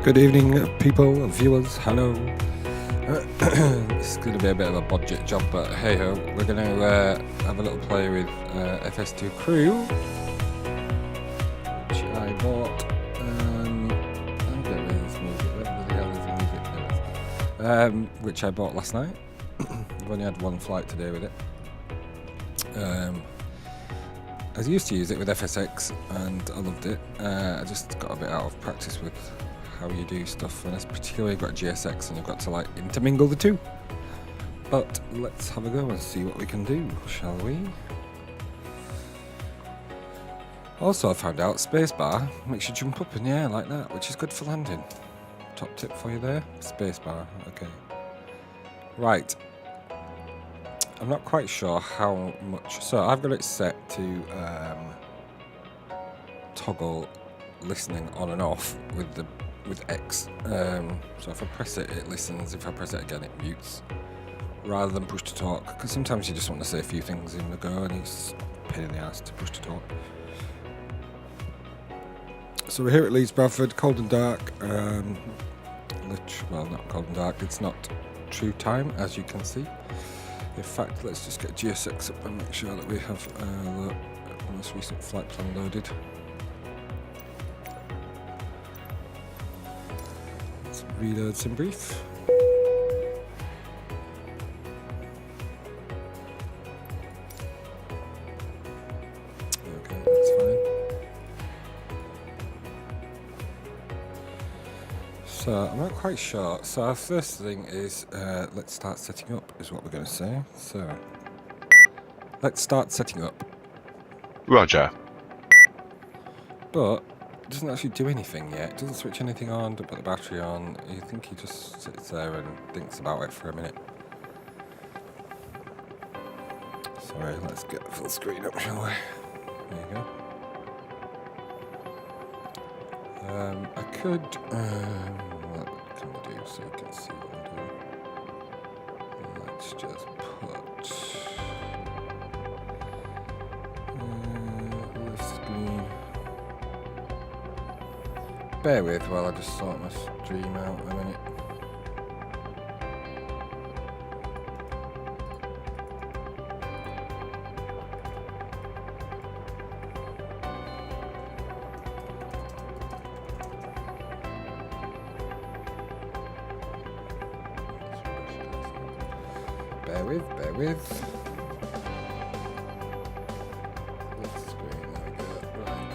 Good evening, people, viewers, hello. This is going to be a bit of a budget job, but hey ho, we're going to have a little play with FS2 Crew, which I bought. I don't know this music, where the hell is the music? Which I bought last night. I've only had one flight today with it. I used to use it with FSX and I loved it. I just got a bit out of practice with how you do stuff, and it's particularly you've got GSX and you've got to like intermingle the two. But let's have a go and see what we can do, shall we? Also, I found out spacebar makes you jump up in the air like that, which is good for landing. Top tip for you there, spacebar. Okay. Right. I'm not quite sure how much. So I've got it set to toggle listening on and off with X. So if I press it, it listens. If I press it again, it mutes. Rather than push to talk, because sometimes you just want to say a few things in the go, and it's a pain in the ass to push to talk. So we're here at Leeds Bradford, cold and dark. Well, not cold and dark. It's not true time, as you can see. In fact, let's just get GSX up and make sure that we have the most recent flight plan loaded. Let's reload some brief. Okay, that's fine. So I'm not quite sure. So our first thing is let's start setting up is what we're going to say. So let's start setting up. Roger. But it doesn't actually do anything yet. It doesn't switch anything on, don't put the battery on. You think he just sits there and thinks about it for a minute. Sorry, let's get the full screen up, shall we? There you go. I could, what can we do so you can see what I'm doing? Let's just put lift screen. Bear with while I just sort my stream out in a minute. Bear with. Lift screen, there we go. Right.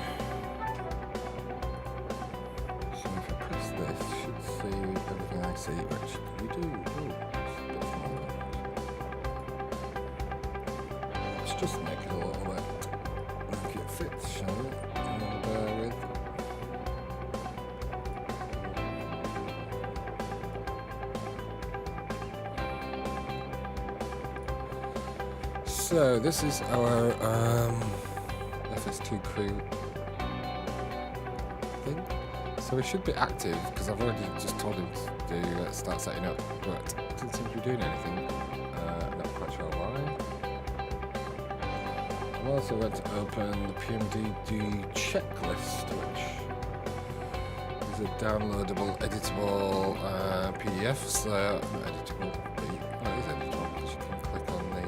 So if I press this, it should see everything I see, which we do. Ooh, let's just make it a little bit, make it fit, shall we? Bear with. So this is our FS2 Crew thing. So we should be active because I've already just told him to start setting up, but it doesn't seem to be doing anything. Not quite sure why. I'm also going to open the PMDG checklist, which is a downloadable, editable PDF. So not editable, but it is editable because you can click on the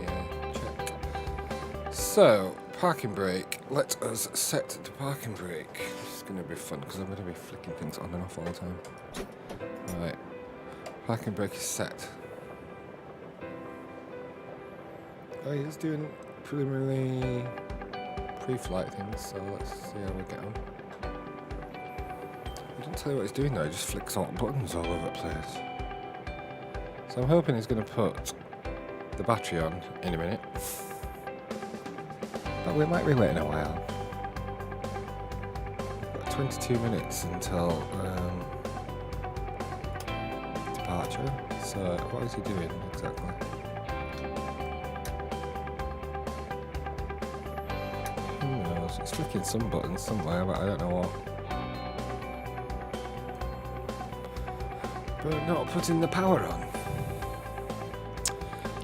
So, parking brake. Let us set the parking brake. This is going to be fun because I'm going to be flicking things on and off all the time. Right. Parking brake is set. Oh, he's doing preliminary pre-flight things, so let's see how we get on. He didn't tell you what he's doing though, he just flicks all buttons all over the place. So I'm hoping he's going to put the battery on in a minute. But we might be waiting a while. We've got 22 minutes until departure. So what is he doing exactly? Who knows? He's clicking some buttons somewhere, but I don't know what. But not putting the power on.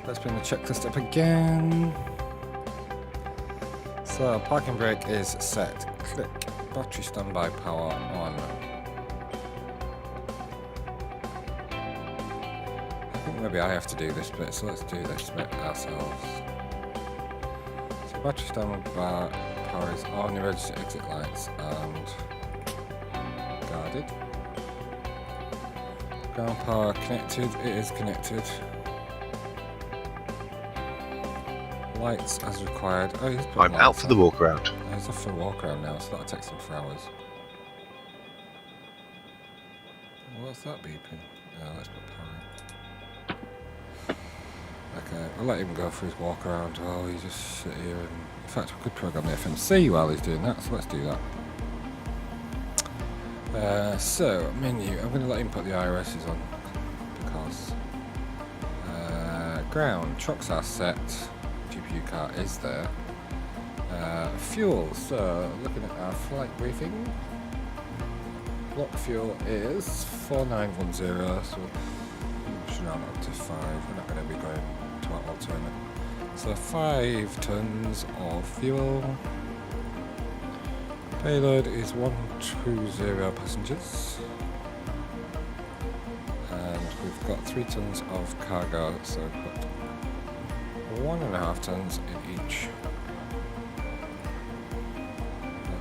Let's bring the checklist up again. So, parking brake is set. Click battery standby power on. think maybe I have to do this bit, so let's do this bit ourselves. So battery standby bar power is on, emergency exit lights and guarded. Ground power connected, it is connected. Lights as required. Oh, he's putting I'm out for the walk around. Oh, he's off for a walk around now, so that'll take him for hours. What's that beeping? Oh, let's put power in. Okay, I'll let him go for his walk around while he just sit here and... In fact, we could program the FMC while he's doing that, so let's do that. So, menu, I'm going to let him put the IRSs on because... ground, trucks are set, GPU car is there. Fuel, so looking at our flight briefing. Block fuel is 4910, so we should round up to 5. We're not going to be going to our alternate. So 5 tons of fuel. Payload is 120 passengers. And we've got 3 tons of cargo, so we've got 1.5 tons in each.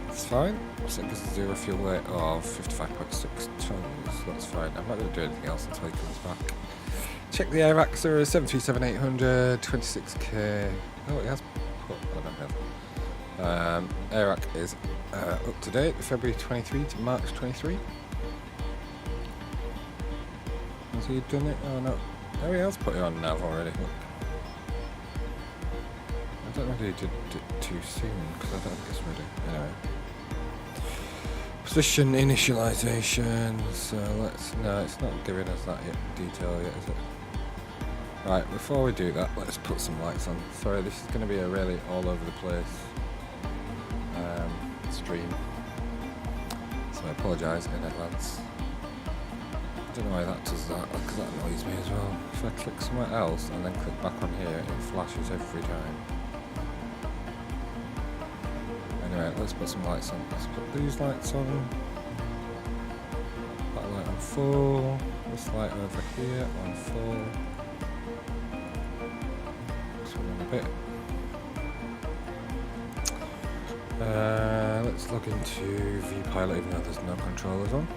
That's fine. So it gives a zero fuel weight of 55.6 tons. That's fine. I'm not going to do anything else until he comes back. Check the air rack 0737-800, 26k. Oh, it has put. Oh, no, air rack is up to date, February 23 to March 23. Has he done it? Oh no. Oh, he has put it on nav already. Look. I don't know if he did it too soon because I don't think it's ready. Anyway. Position initialization. So let's. No, it's not giving us that detail yet, is it? Right, before we do that, let's put some lights on. Sorry, this is going to be a really all over the place stream. So I apologise in advance. I don't know why that does that, because that annoys me as well. If I click somewhere else and then click back on here, it flashes every time. Anyway, let's put some lights on. Let's put these lights on. That light on full. This light over here on full. This one on a bit. Let's log into vPilot even though there's no controllers on.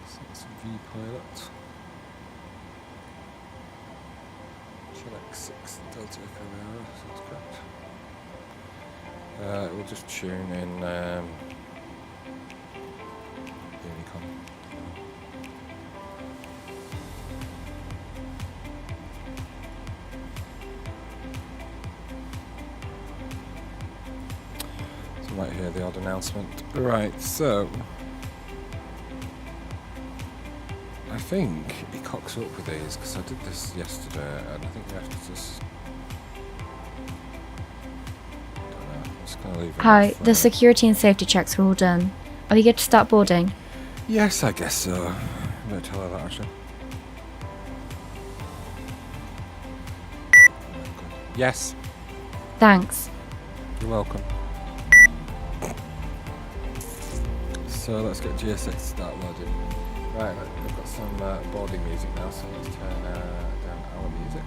So it's vPilot. Select 6 Delta Echo, so that's correct. We'll just tune in Unicom. So you might hear the odd announcement. Right, so I think he cocks up with these because I did this yesterday and I think we have to just... Hi, the security and safety checks are all done. Are we good to start boarding? Yes, I guess so. I'm going to tell her that actually. Yes. Thanks. You're welcome. So let's get GSX to start loading. Right, we've got some boarding music now, so let's turn down our music.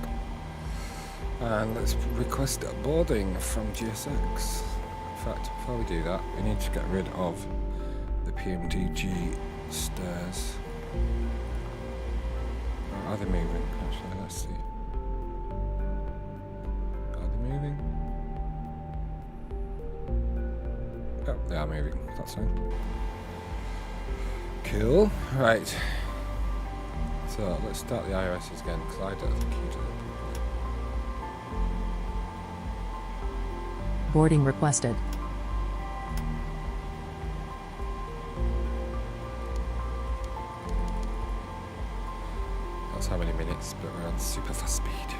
And let's request a boarding from GSX. In fact, before we do that, we need to get rid of the PMDG stairs. Or are they moving? Actually, let's see. Are they moving? Oh, they are moving. That's fine. Cool. Right. So let's start the IRSs again because I don't think you do. Boarding requested. That's how many minutes, but we're on super fast speed.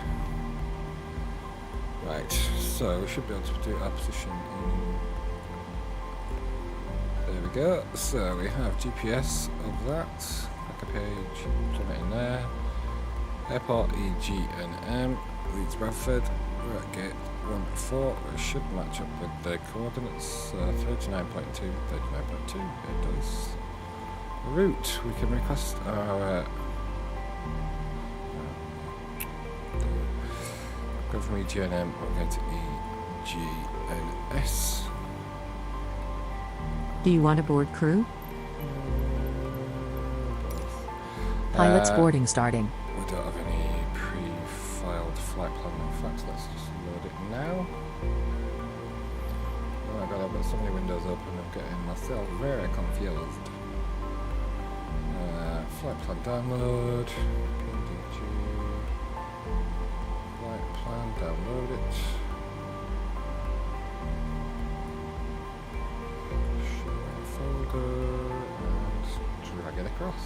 Right, so we should be able to do our position in... There we go. So we have GPS of that. Back a page, plumb it in there. Airport EG&M, Leeds Bradford. We're at gate 1-4. We should match up with the coordinates. 39.2, 39.2. It does. Route, we can request go from EGNM, we'll go to EGNS. Do you want to board crew? Pilot's boarding starting. We don't have any pre-filed flight plan. In fact, let's just load it now. Oh my god, I've got so many windows open, I'm getting myself very confused. Flight plan download. PMDG. Flight plan, download it. Share folder and drag it across.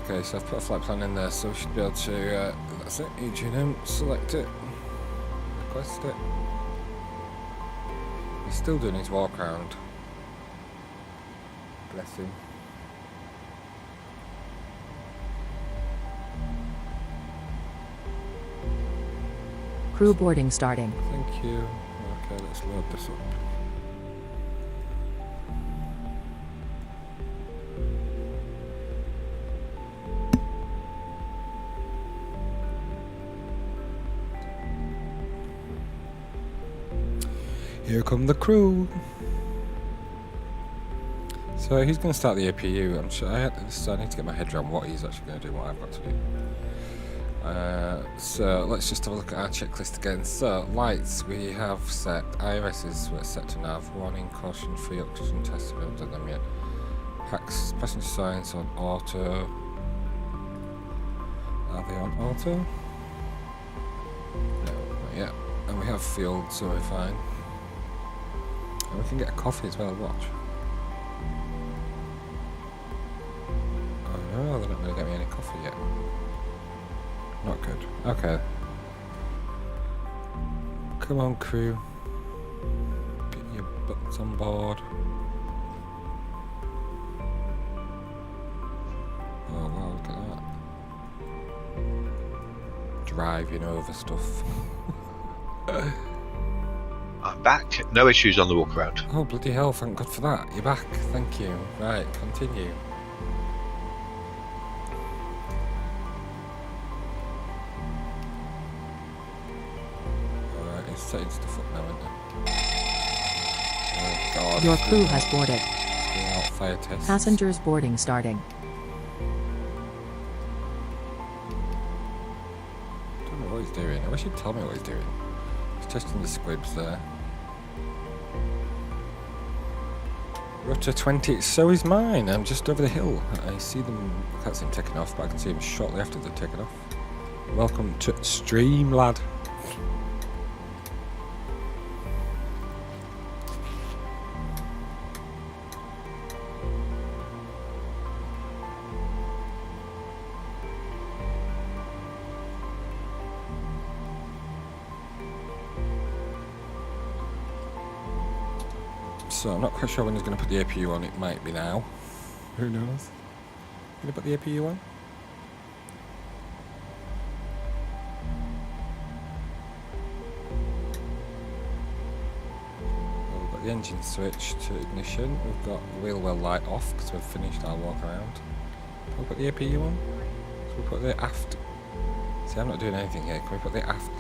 Okay, so I've put a flight plan in there, so we should be able to, that's it, EGNM, select it, request it. He's still doing his walk around. Bless him. Crew boarding starting. Thank you. Okay, let's load this up. Here come the crew. So he's going to start the APU. I'm sure I need to get my head around what he's actually going to do, what I've got to do. So let's just have a look at our checklist again. So lights, we have set. IRSs were set to nav. Warning, caution, free oxygen test. We haven't done them yet. Hacks, passenger signs on auto. Are they on auto? No, not yet. And we have field, so we're fine. And we can get a coffee as well, watch. Oh no, they're not going to get me any coffee yet. Not good. Okay. Come on, crew. Get your butts on board. Oh wow, look at that. Driving over stuff. I'm back. No issues on the walk around. Oh, bloody hell, thank God for that. You're back, thank you. Right, continue. Alright, he's setting stuff up now, isn't he? Oh God. Your crew has boarded. He's doing out fire tests. Passengers boarding starting. I don't know what he's doing. I wish he'd tell me what he's doing. He's testing the squibs there. Rudder 20, so is mine. I'm just over the hill. I see them, I can't see them taking off, but I can see them shortly after they're taken off. Welcome to stream, lad. So I'm not quite sure when he's going to put the APU on. It might be now. Who knows? Going to put the APU on? Well, we've got the engine switch to ignition. We've got the wheel well light off because we've finished our walk around. Can we put the APU on? Can we put the aft? See, I'm not doing anything here. Can we put the aft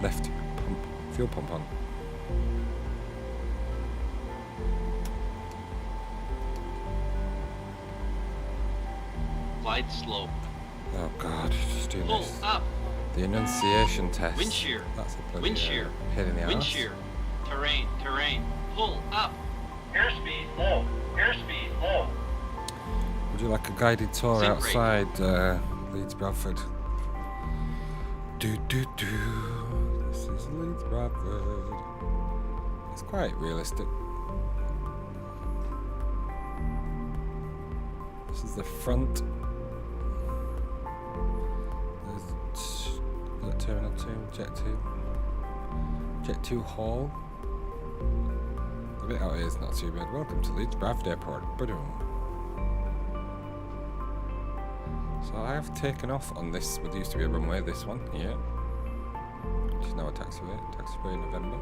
left pump, fuel pump on? Glide slope. Oh God, just doing Pull this. up. The enunciation test. Wind shear. That's a bloody Wind shear. pain in the Wind arse. shear. Terrain. Terrain. Pull up. Airspeed low. Airspeed low. Would you like a guided tour Sink outside Leeds Bradford? Do. This is Leeds Bradford. It's quite realistic. This is the front. There's Terminal 2, Jet 2. Jet 2 Hall. The bit out here is not too bad. Welcome to Leeds Bradford Airport. Boom. So I have taken off on this, what used to be a runway, this one here, which is now a taxiway November.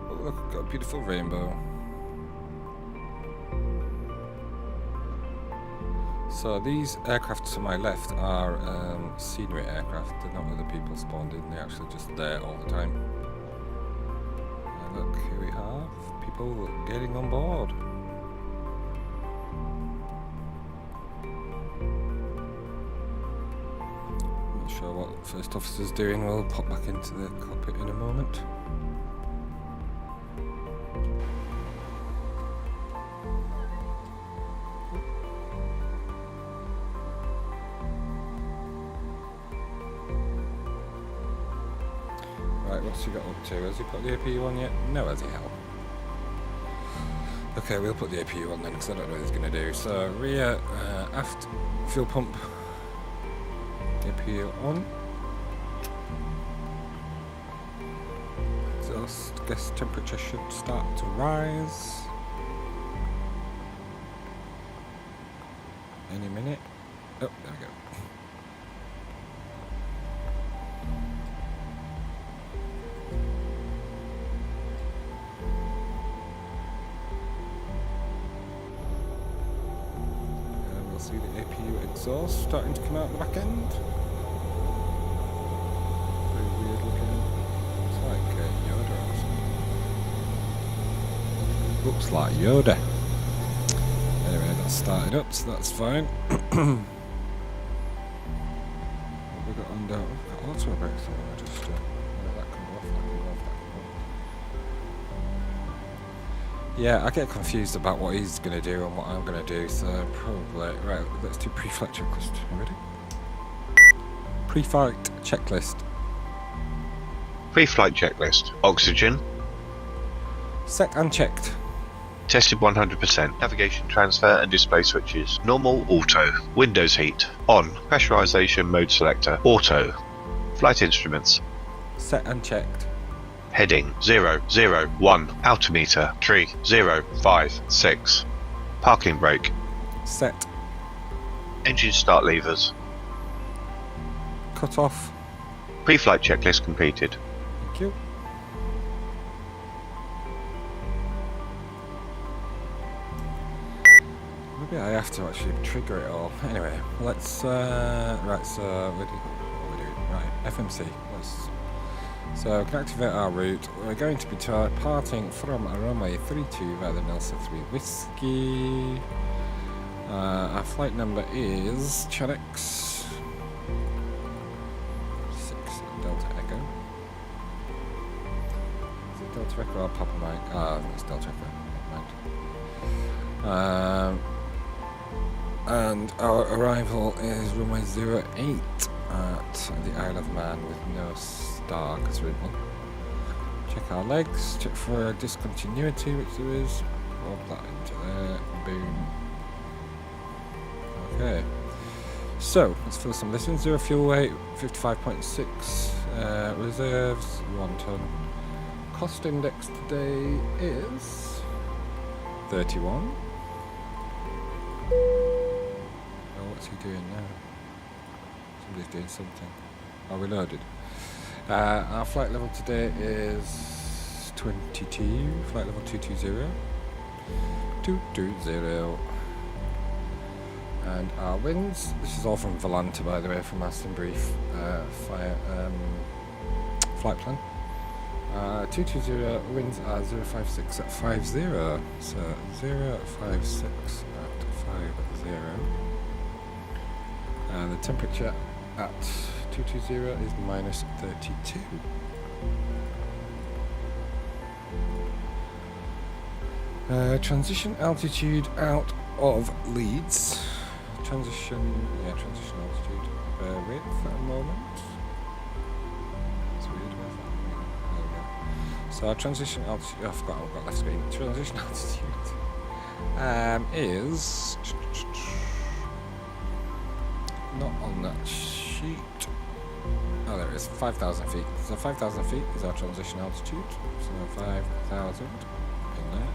Oh look, got a beautiful rainbow. So these aircraft to my left are scenery aircraft. They're not other people spawned in, they're actually just there all the time. And look, here we have people getting on board. Not sure what first officer's doing, we'll pop back into the cockpit in a moment. Right, what's he got up to? Has he put the APU on yet? No, has he? Hell. Okay, we'll put the APU on then, because I don't know what he's going to do. So, rear, aft, fuel pump, APU on. Exhaust gas temperature should start to rise any minute. Oh, there we go. See the APU exhaust starting to come out the back end. Very weird looking. It's like Yoda or something. Looks like Yoda. Anyway, that's started up, so that's fine. What have we got on down? We've got auto brakes on. Just let that come off, that come off, that come off. Yeah, I get confused about what he's going to do and what I'm going to do, so probably... Right, let's do pre-flight checklist. You ready? Pre-flight checklist. Pre-flight checklist. Oxygen. Set and checked. Tested 100%. Navigation transfer and display switches. Normal, auto. Windows heat. On. Pressurization mode selector. Auto. Flight instruments. Set and checked. Heading 001. Altimeter 3056. Parking brake. Set. Engine start levers. Cut off. Pre-flight checklist completed. Thank you. Maybe I have to actually trigger it all. Anyway, let's... right, so... What are we doing? Right, FMC. So, we can activate our route. We're going to be departing from runway 32 via the Nelson 3 Whiskey. Our flight number is Chanex 6 Delta Echo. Is it Delta Echo or Papa Mike? Ah, it's Delta Echo. Never mind. And our arrival is runway 08 at the Isle of Man with no star because we're in one. Check our legs, check for discontinuity, which there is. Roll that into there, boom. Okay, so let's fill some listens. 0 fuel weight, 55.6, reserves, 1 ton. Cost index today is 31. Oh, what's he doing now? Somebody's doing something. Oh, we loaded. Our flight level today is 22, flight level 220. 220. And our winds, this is all from Volanta by the way, from Aston Brief flight plan. 220, winds are 056 at 50, so 056 at 50. The temperature at 220 is minus 32. Transition altitude out of Leeds. Transition altitude. Bear with for a moment. It's weird. Where's that? There we go. So our transition altitude. Oh, I forgot. I've got left screen. Transition altitude is not on that sheet. Oh, there it is. 5,000 feet. So 5,000 feet is our transition altitude. So 5,000 in there.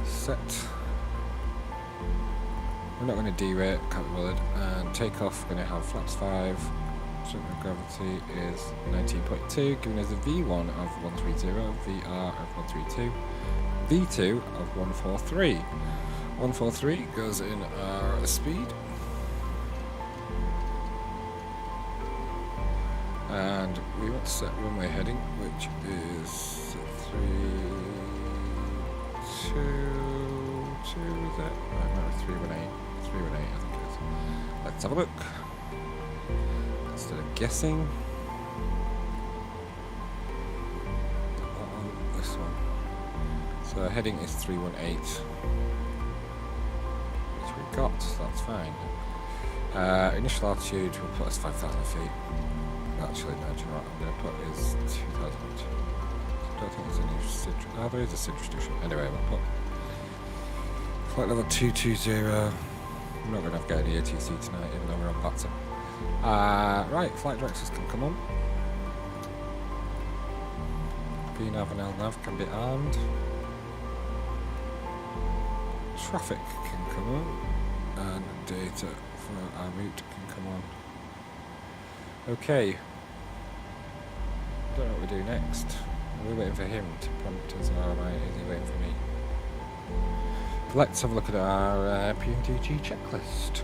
Set. We're not going to derate, can't be bothered. And takeoff, we're going to have flaps 5. Center of gravity is 19.2, giving us a V1 of 130, VR of 132, V2 of 143. 143 goes in our speed. And we want to set runway heading, which is 322, is it? No, 318. 318, I think it is. Let's have a look. Instead of guessing. On this one. So heading is 318. Which we got, so that's fine. Initial altitude will put us 5,000 feet. Actually, no, do you know what I'm going to put is 2,000. I don't think there's any SID. Oh, there is a SID restriction. Anyway, we'll put flight level 220. I'm not going to get any ATC tonight, even though we're on Batson. Right, flight directors can come on. PNAV and LNAV can be armed. Traffic can come on. And data for our route can come on. Okay. Don't know what we do next. Are we waiting for him to prompt us, or is he waiting for me? Let's have a look at our PMDG checklist.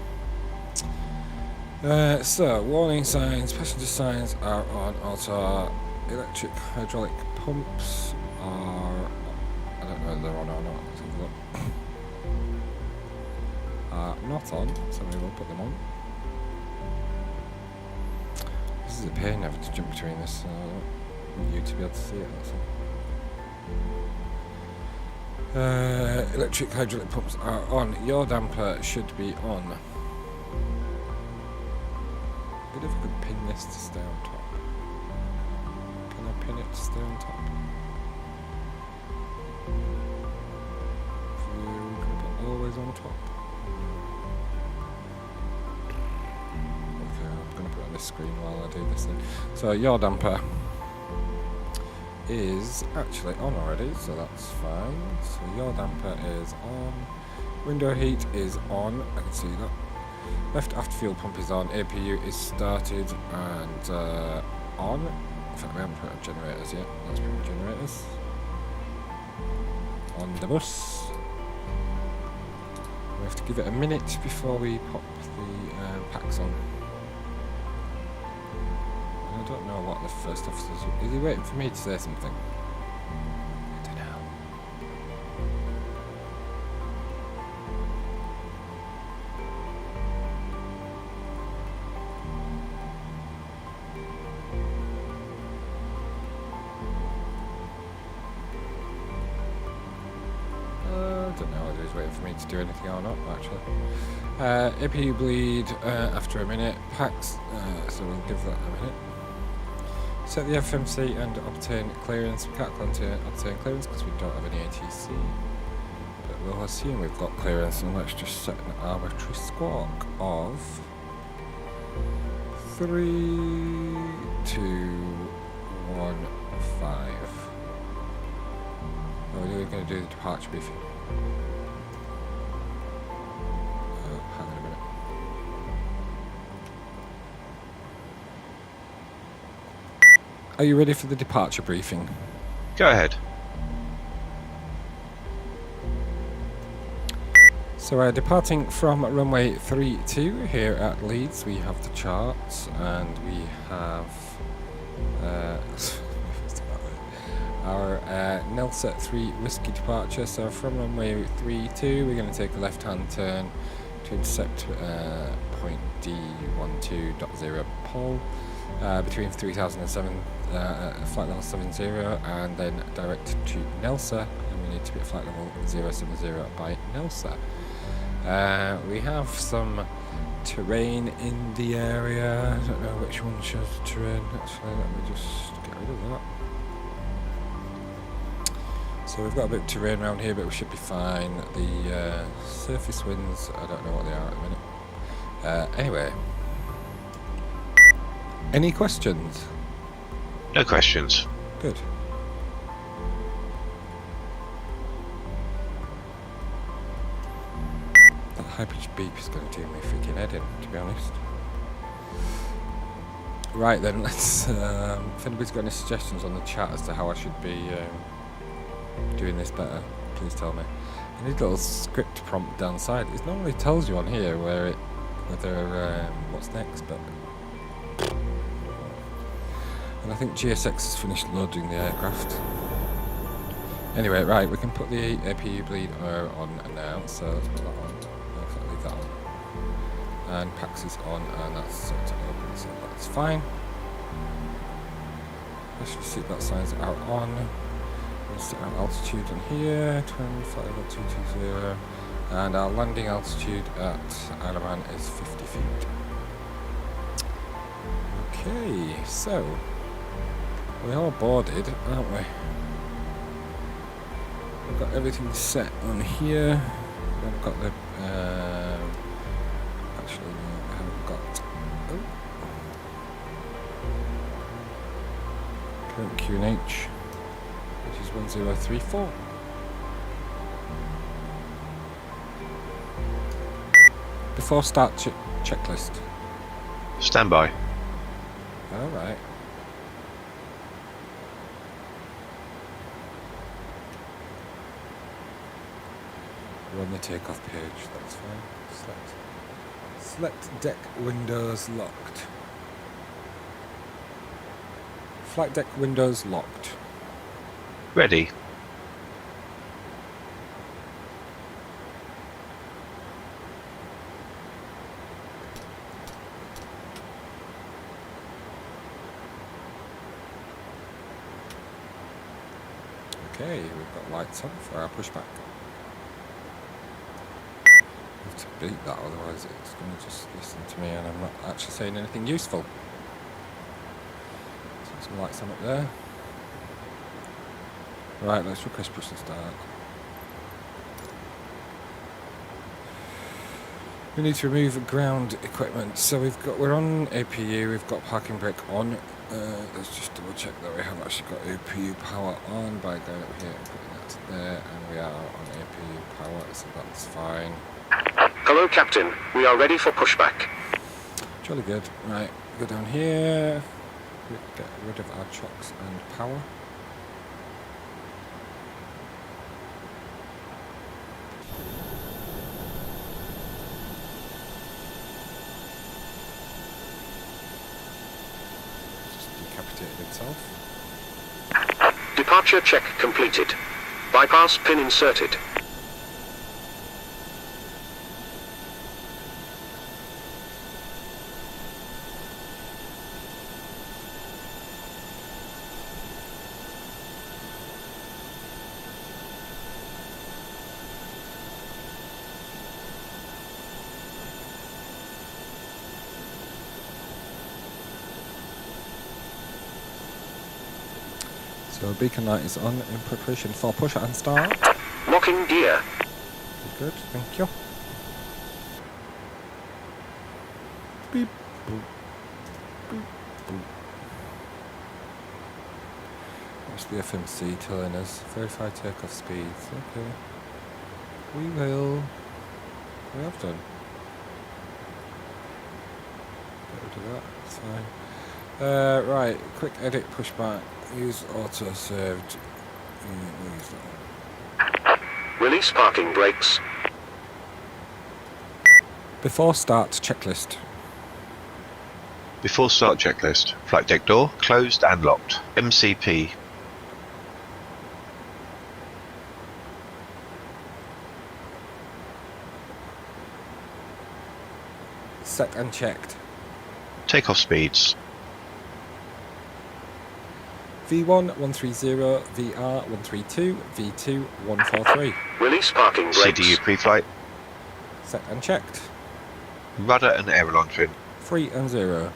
So, warning signs, passenger signs are on auto. Electric hydraulic pumps are, I don't know if they're on or not, let's have a look. Are not on, so we will put them on. This is a pain having to jump between this, so I want you to be able to see it, that's all. Electric hydraulic pumps are on. Your damper should be on. Good if I could pin this to stay on top. Can I pin it to stay on top? View, can I put always on top? Okay, I'm going to put it on this screen while I do this thing. So your damper is actually on already, so that's fine. So your damper is on. Window heat is on, I can see that. Left aft fuel pump is on, APU is started and on. In fact, we haven't put on generators yet. Let's put on generators. On the bus. We have to give it a minute before we pop the packs on. I don't know what the first officer's... Is he waiting for me to say something? I don't know. I don't know whether he's waiting for me to do anything or not, actually. APU bleed after a minute. Packs, so we'll give that a minute. Set the FMC and obtain clearance. We can't obtain clearance because we don't have any ATC. But we'll assume we've got clearance, and let's just set an arbitrary squawk of 3, 2, 1, 5. Oh, we're going to do the departure briefing. Hang on a minute. Are you ready for the departure briefing? Go ahead. So we're departing from runway 32 here at Leeds. We have the charts and we have our Nelsa 3 Whiskey departure. So from runway 32 we're going to take a left hand turn to intercept point D12.0 pole between 3007 flight level 70 and then direct to Nelsa, and we need to be at flight level 070 by Nelsa. We have some terrain in the area. I don't know which one shows terrain. Actually, let me just get rid of that. So we've got a bit of terrain around here, but we should be fine. The surface winds, I don't know what they are at the minute. Anyway. Any questions? No questions. Good. That high-pitched beep is going to do me freaking head in, to be honest. Right then, let's. If anybody's got any suggestions on the chat as to how I should be doing this better, please tell me. I need a little script prompt downside. It normally tells you on here whether what's next, but. And I think GSX has finished loading the aircraft. Anyway, right, we can put the APU bleed on now, so let's put that on. I'll leave that on. And PAX is on, and that's set to open, so that's fine. Actually, seatbelt signs are on. We'll set our altitude on here, 25.220, and our landing altitude at IoM is 50 feet. Okay, so we are boarded, aren't we? We've got everything set on here. We've got the actually no, we haven't got current QNH, which is 1034. Before start checklist. Stand by. All right. We're on the takeoff page, that's fine. Select deck windows locked. Flight deck windows locked. Ready. Okay, we've got lights on for our pushback. I have to beat that, otherwise it's going to just listen to me and I'm not actually saying anything useful. So some lights on up there. Right, let's request push and start. We need to remove ground equipment. So we're on APU, we've got parking brake on. Let's just double check that we have actually got APU power on by going up here and putting that to there, and we are on APU power, so that's fine. Hello, Captain. We are ready for pushback. Jolly good. Right, go down here. Get rid of our chocks and power. Just decapitated itself. Departure check completed. Bypass pin inserted. So beacon light is on in preparation for push and start. Locking gear. Good, thank you. Beep, boop, beep, boop. That's the FMC telling us verify takeoff speeds. Okay, we will. We have done. Get rid of that. It's fine. Right, quick edit pushback. Use auto saved. Use that one. Release parking brakes. Before start checklist. Before start checklist. Flight deck door closed and locked. MCP. Set and checked. Takeoff speeds. V1 130, VR 132, V2 143. Release parking brakes. CDU pre-flight. Set and checked. Rudder and aileron trim. 3 and 0.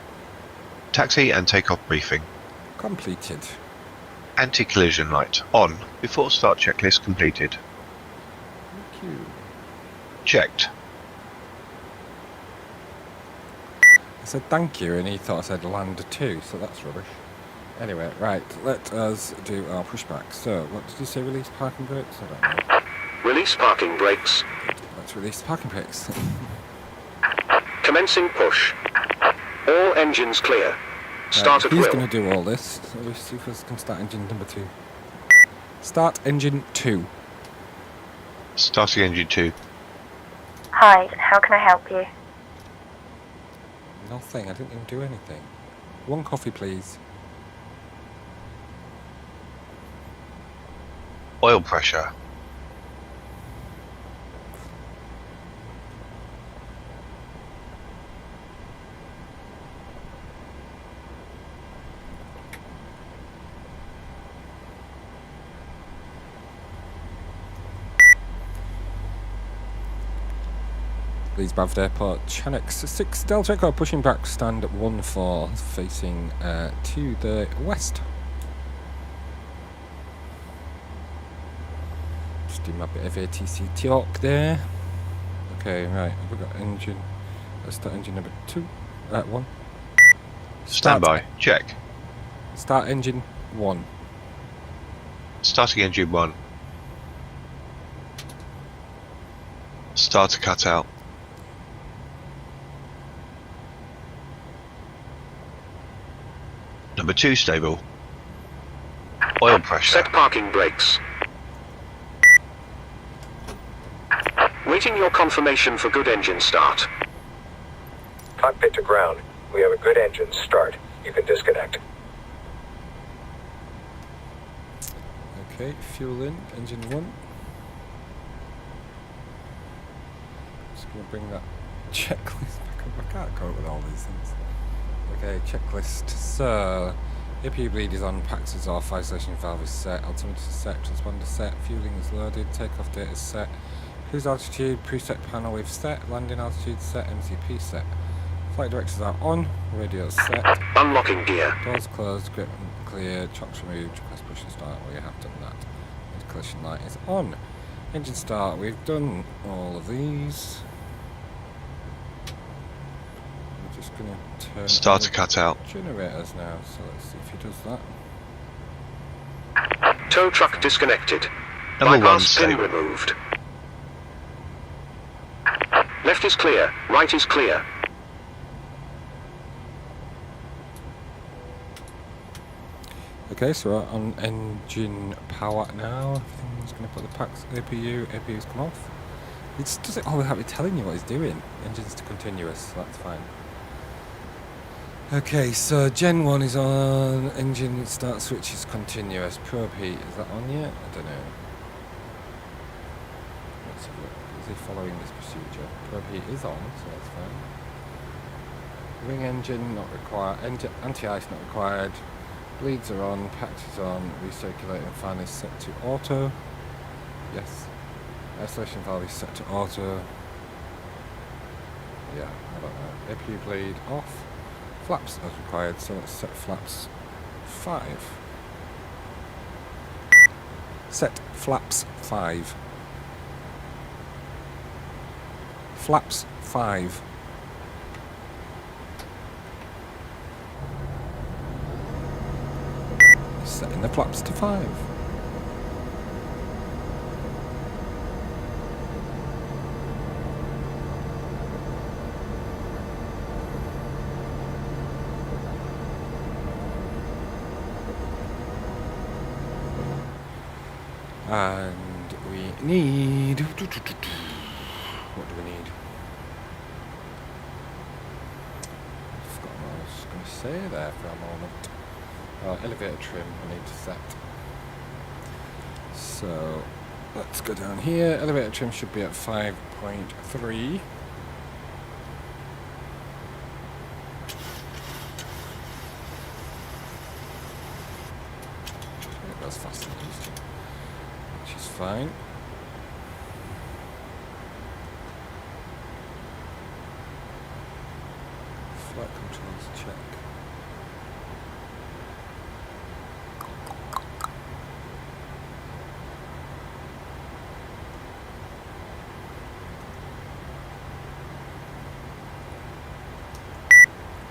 Taxi and takeoff briefing. Completed. Anti-collision light on. Before start checklist completed. Thank you. Checked. I said thank you and he thought I said land too, so that's rubbish. Anyway, right, let us do our pushback. So, what did you say, release parking brakes? I don't know. Release parking brakes. Let's release the parking brakes. Commencing push. All engines clear. Start at He's will. going to do all this. So we see if we can start engine number 2. Start engine 2. Starting engine 2. Hi, how can I help you? Nothing. I didn't even do anything. 1 coffee, please. Oil pressure. Leeds Bradford Airport, Chanix 6 Delta Echo, pushing back stand 1-4, facing to the west. Just do my bit of ATC talk there. Okay, right, we've got engine. Let's start engine number 2. 1. Standby. Check. Start engine 1. Starting engine 1. Starter cut out. Number 2 stable. Oil pressure. Set parking brakes. Waiting your confirmation for good engine start. Cockpit to ground. We have a good engine start. You can disconnect. Okay, fuel in, engine 1. Just going to bring that checklist back up. I can't cope with all these things. Okay, checklist. So, APU bleed is on, packs is off, isolation valve is set, altimeter is set, transponder set, fueling is loaded, takeoff date is set, cruise altitude, preset panel we've set, landing altitude set, MCP set. Flight directors are on, radio set, Unlocking gear. doors closed, grip clear, chocks removed, press push and start, we have done that. Collision light is on. Engine start, we've done all of these. We're just going to turn Starter on cut out. generators now, so let's see if he does that. Tow truck disconnected. Number 1 Bypass pin stable. removed. Left is clear. Right is clear. Okay, so we're on engine power now. Everything's going to put the packs, APU's come off. He just does it all without me telling you what he's doing. Engine's to continuous, so that's fine. Okay, so Gen 1 is on, engine start switch is continuous. Probe heat, is that on yet? I don't know. Let's have a look. Is he following this procedure? Probe heat is on, so that's fine. Wing engine not required, anti-ice not required. Bleeds are on, patch is on, recirculating fan is set to auto. Yes. Isolation valve is set to auto. Yeah, I don't know. APU bleed off. Flaps as required, so let's set flaps 5. Set flaps 5. Flaps 5. Setting the flaps to 5. And we need... What do we need? I forgot what I was going to say there for a moment. Elevator trim I need to set. So let's go down here. Elevator trim should be at 5.3. It goes faster than used to, which is fine. Flight controls check.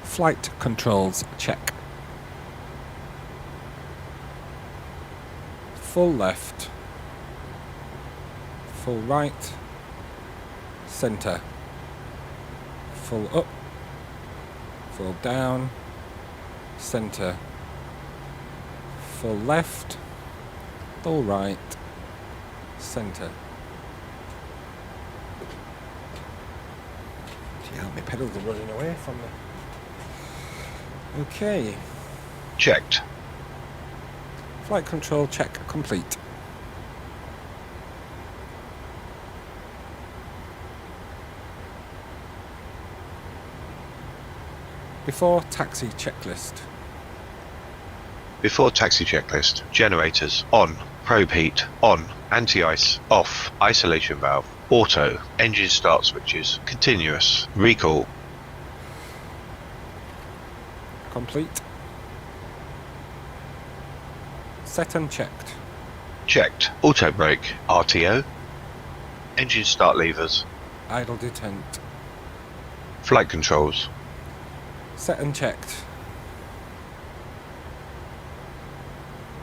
Flight controls check. Full left, full right, centre, full up, full down, centre, full left, full right, centre. Yeah, my pedals are running away from me. Okay. Checked. Flight control check complete. Before taxi checklist. Before taxi checklist. Generators on. Probe heat on. Anti-ice off. Isolation valve. Auto. Engine start switches. Continuous. Recall. Complete. Set and checked. Checked. Auto brake. RTO. Engine start levers. Idle detent. Flight controls. Set and checked.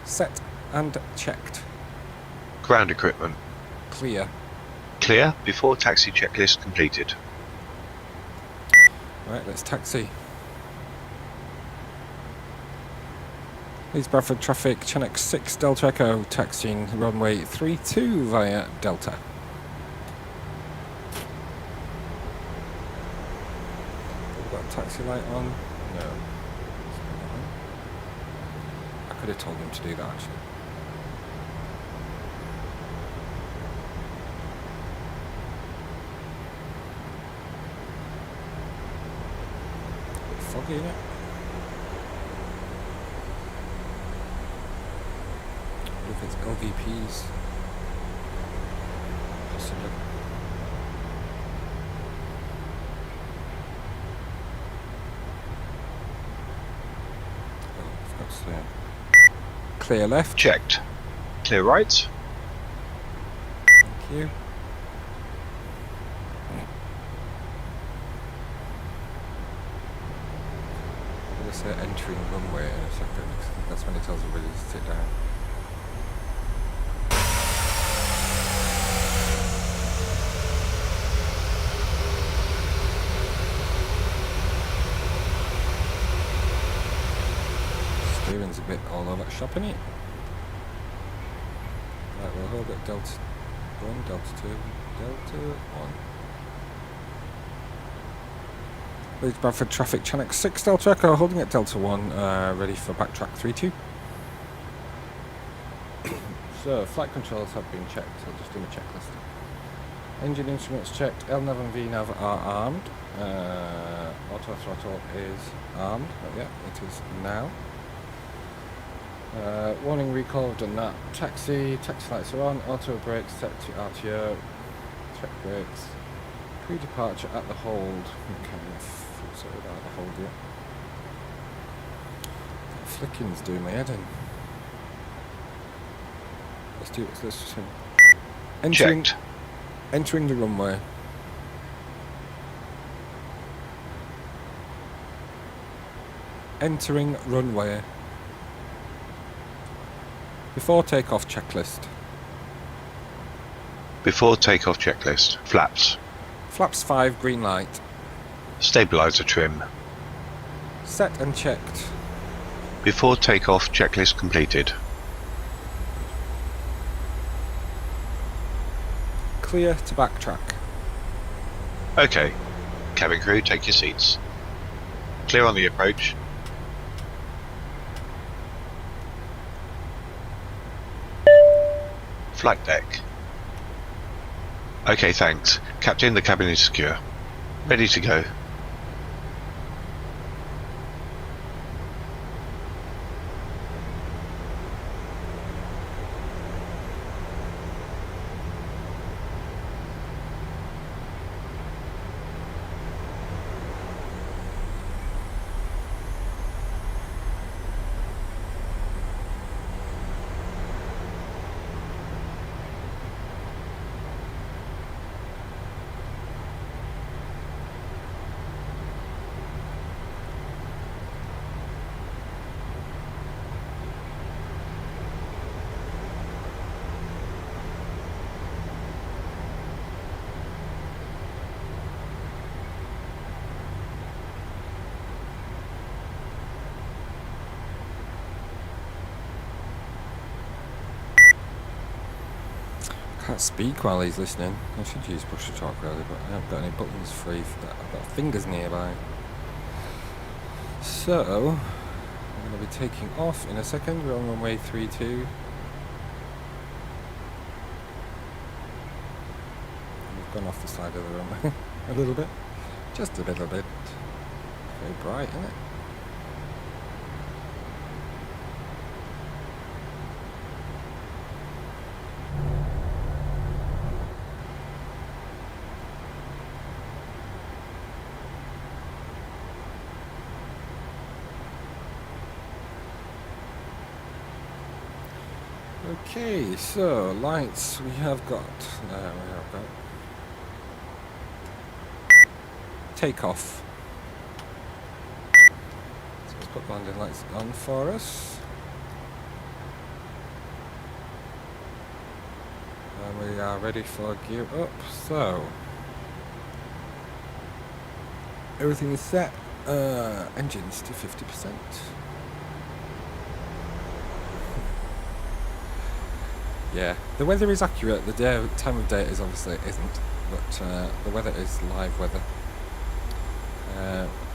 Set and checked. Ground equipment. Clear. Clear before taxi checklist completed. Right, let's taxi. Leeds Bradford traffic, Chinook 6 Delta Echo, taxiing runway 32 via Delta. Have we got a taxi light on? No. I could have told him to do that actually. Bit foggy, isn't it? If it's LVPs, possibly. Oh, I've got to say. Clear left. Checked. Clear right. Thank you. I'm going to say entering runway in a second. I think that's when it tells everybody to sit down. Steering's a bit all over the shop, innit? Right, we'll hold at Delta 1, Delta 2, Delta 1. Leeds Bradford traffic, Chinook 6 Delta Echo, holding at Delta 1, ready for backtrack 32. So, flight controls have been checked, I'll just do my checklist. Engine instruments checked, LNAV and VNAV are armed. Auto throttle is armed, oh, yeah, it is now. Warning recall, I've done that. Taxi lights are on, auto brakes set to RTO, check brakes, pre-departure at the hold. Okay, sorry about the hold yet. That flicking's doing my head in. Let's just Checked. Entering the runway. Entering runway. Before takeoff checklist. Before takeoff checklist. Flaps. Flaps 5, green light. Stabilizer trim. Set and checked. Before takeoff checklist completed. Clear to backtrack. Okay. Cabin crew, take your seats. Clear on the approach. Flight deck. Okay, thanks. Captain, the cabin is secure. Ready to go. can't speak while he's listening. I should use push to talk really, but I haven't got any buttons free for that. I've got fingers nearby. So, I'm going to be taking off in a second. We're on runway 32. We've gone off the side of the runway a little bit. Just a little bit. Very bright, isn't it? Okay, so lights we have got. Takeoff. So let's put landing lights on for us. And we are ready for gear up. So everything is set. Engines to 50%. Yeah, the weather is accurate. The time of day is obviously isn't, but the weather is live weather.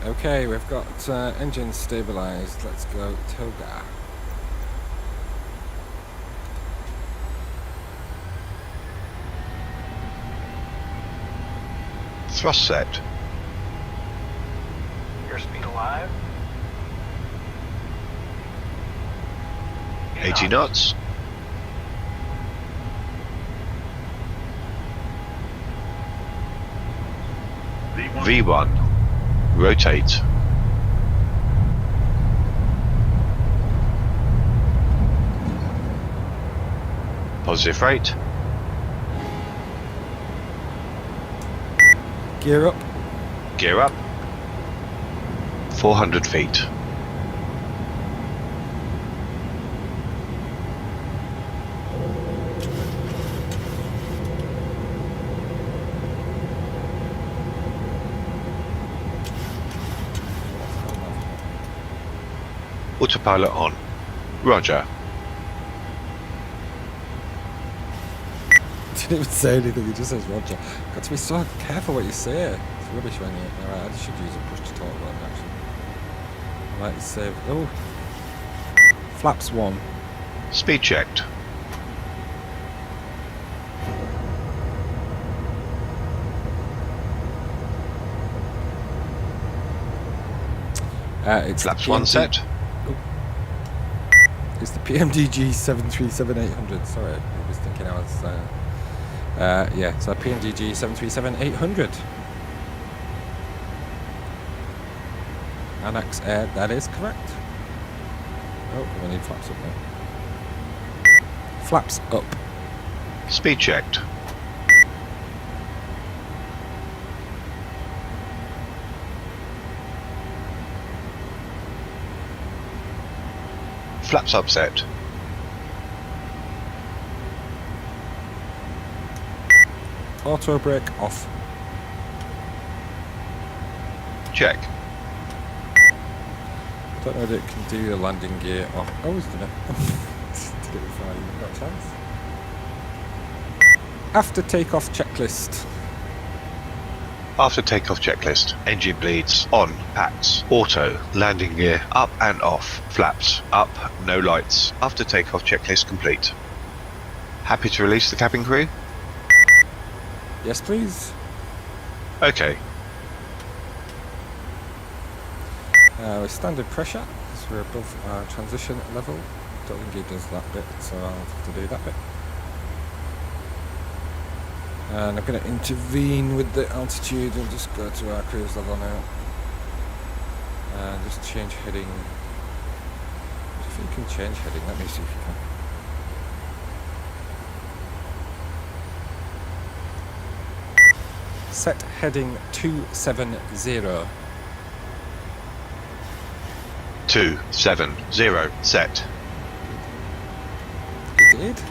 Okay, we've got engines stabilised. Let's go Toga. Thrust set. Airspeed alive. 80 knots. V1. Rotate. Positive rate. Gear up. Gear up. 400 feet. Autopilot on. Roger. Didn't even say anything, he just says Roger. Got to be so careful what you say. It's rubbish when you... Alright, I should use a push to talk button actually. I might save... Oh! Flaps 1. Speed checked. It's Flaps 1 set. It's the PMDG 737-800. Sorry, I was thinking I was... yeah, so PMDG 737-800. Annex Air, that is correct. Oh, we need flaps up now. Flaps up. Speed checked. Flaps upset. Auto brake off. Check. Don't know that it can do the landing gear off. Oh, it's done it. Did it before I even got a chance. After takeoff checklist. After takeoff checklist. Engine bleeds. On. Packs. Auto. Landing gear. Up and off. Flaps. Up. No lights. After takeoff checklist complete. Happy to release the cabin crew? Yes, please. Okay. With standard pressure, because we're above our transition level. Don't think he does that bit, so I'll have to do that bit. And I'm going to intervene with the altitude and just go to our cruise level now. And just change heading. If you can change heading, let me see if you can. Set heading 270. 270. Set. You did?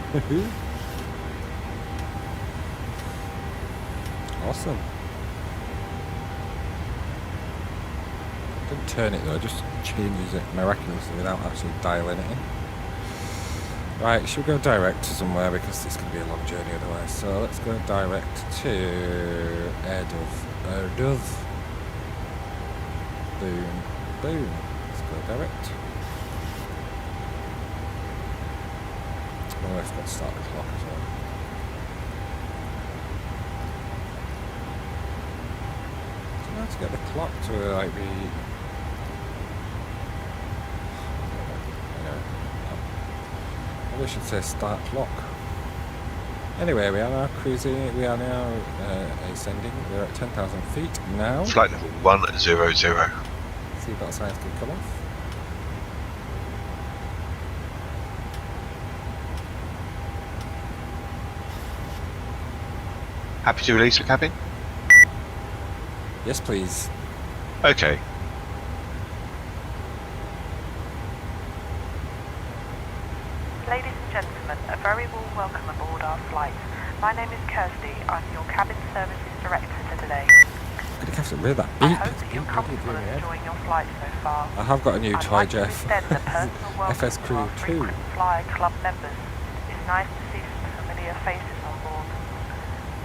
Awesome. Don't turn it though, just changes it miraculously without actually dialing it in. Right, should we go direct to somewhere because it's going to be a long journey otherwise. So let's go direct to Erdov. Boom, boom. Let's go direct. Oh, I've got to start the clock as well. I don't know how to get the clock to like be. I should say start clock. Anyway, we are now cruising. We are now ascending. We're at 10,000 feet now. Flight level 100. Seatbelt signs can come off. Happy to release the cabin? Yes, please. Okay. Ladies and gentlemen, a very warm welcome aboard our flight. My name is Kirsty. I'm your cabin services director for today. I'm going to have to read that I beep. hope that you're comfortable and enjoying your flight so far. I have got a new I'd toy, like to Jeff. extend a personal welcome FS to Crew our 2. frequent flyer club members. It's nice to see some familiar faces on board.